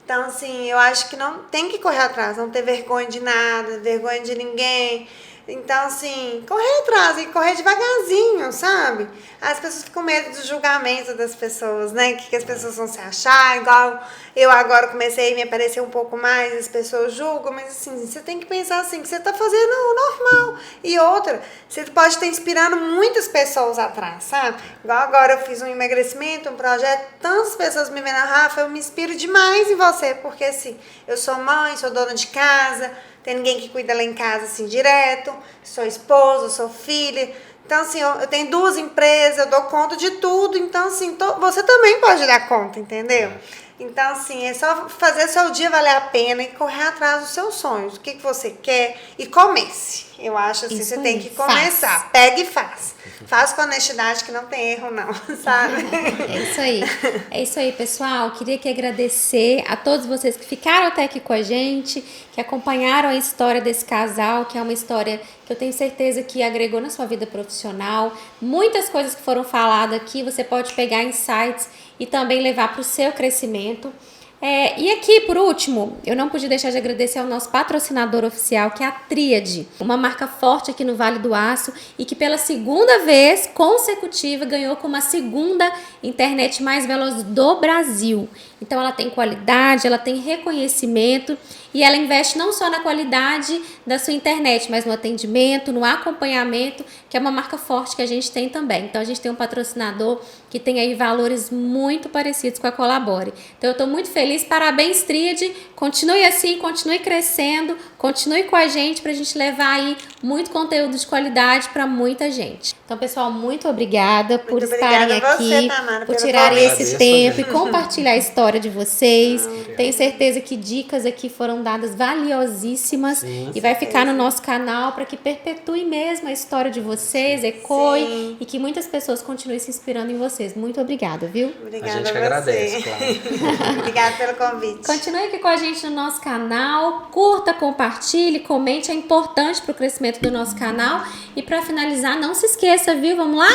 Então, assim, eu acho que não tem que correr atrás, não ter vergonha de nada, vergonha de ninguém. Então, assim, correr atrás e correr devagarzinho, sabe? As pessoas ficam com medo do julgamento das pessoas, né? O que as pessoas vão se achar, igual eu agora comecei a me aparecer um pouco mais, as pessoas julgam, mas assim, você tem que pensar assim, que você tá fazendo o normal. E outra, você pode estar inspirando muitas pessoas atrás, sabe? Igual agora eu fiz um emagrecimento, um projeto, tantas pessoas me vendo, Rafa, eu me inspiro demais em você, porque assim, eu sou mãe, sou dona de casa, tem ninguém que cuida lá em casa assim direto, sou esposa, sou filha. Então, assim, eu tenho 2 empresas, eu dou conta de tudo. Então, assim, você também pode dar conta, entendeu? Então, assim, é só fazer seu dia valer a pena e correr atrás dos seus sonhos. O que você quer e comece. Eu acho assim, isso você tem que começar. Faz. Pega e faz. Faz com honestidade que não tem erro não, sabe? É isso aí. É isso aí, pessoal. Queria aqui agradecer a todos vocês que ficaram até aqui com a gente, que acompanharam a história desse casal, que é uma história que eu tenho certeza que agregou na sua vida profissional. Muitas coisas que foram faladas aqui, você pode pegar insights e também levar para o seu crescimento. E aqui, por último, eu não pude deixar de agradecer ao nosso patrocinador oficial, que é a Tríade, uma marca forte aqui no Vale do Aço e que pela 2ª vez consecutiva ganhou como a 2ª internet mais veloz do Brasil. Então ela tem qualidade, ela tem reconhecimento e ela investe não só na qualidade da sua internet, mas no atendimento, no acompanhamento, que é uma marca forte que a gente tem também. Então a gente tem um patrocinador que tem aí valores muito parecidos com a Colabore. Então eu estou muito feliz, parabéns Tríade, continue assim, continue crescendo, continue com a gente para a gente levar aí muito conteúdo de qualidade para muita gente. Então pessoal, muito obrigada por estarem aqui, Tamara, por tirarem esse tempo e compartilhar a história de vocês. Tenho certeza que dicas aqui foram dadas valiosíssimas e vai ficar no nosso canal para que perpetue mesmo a história de vocês, ecoe e que muitas pessoas continuem se inspirando em vocês. Muito obrigada, viu? Obrigada a gente que a agradece, claro. Obrigada pelo convite. Continue aqui com a gente no nosso canal, curta, compartilhe, comente, é importante para o crescimento do nosso canal. E para finalizar, não se esqueça, viu? Vamos lá?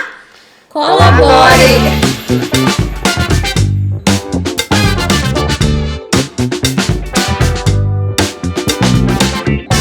Colabore!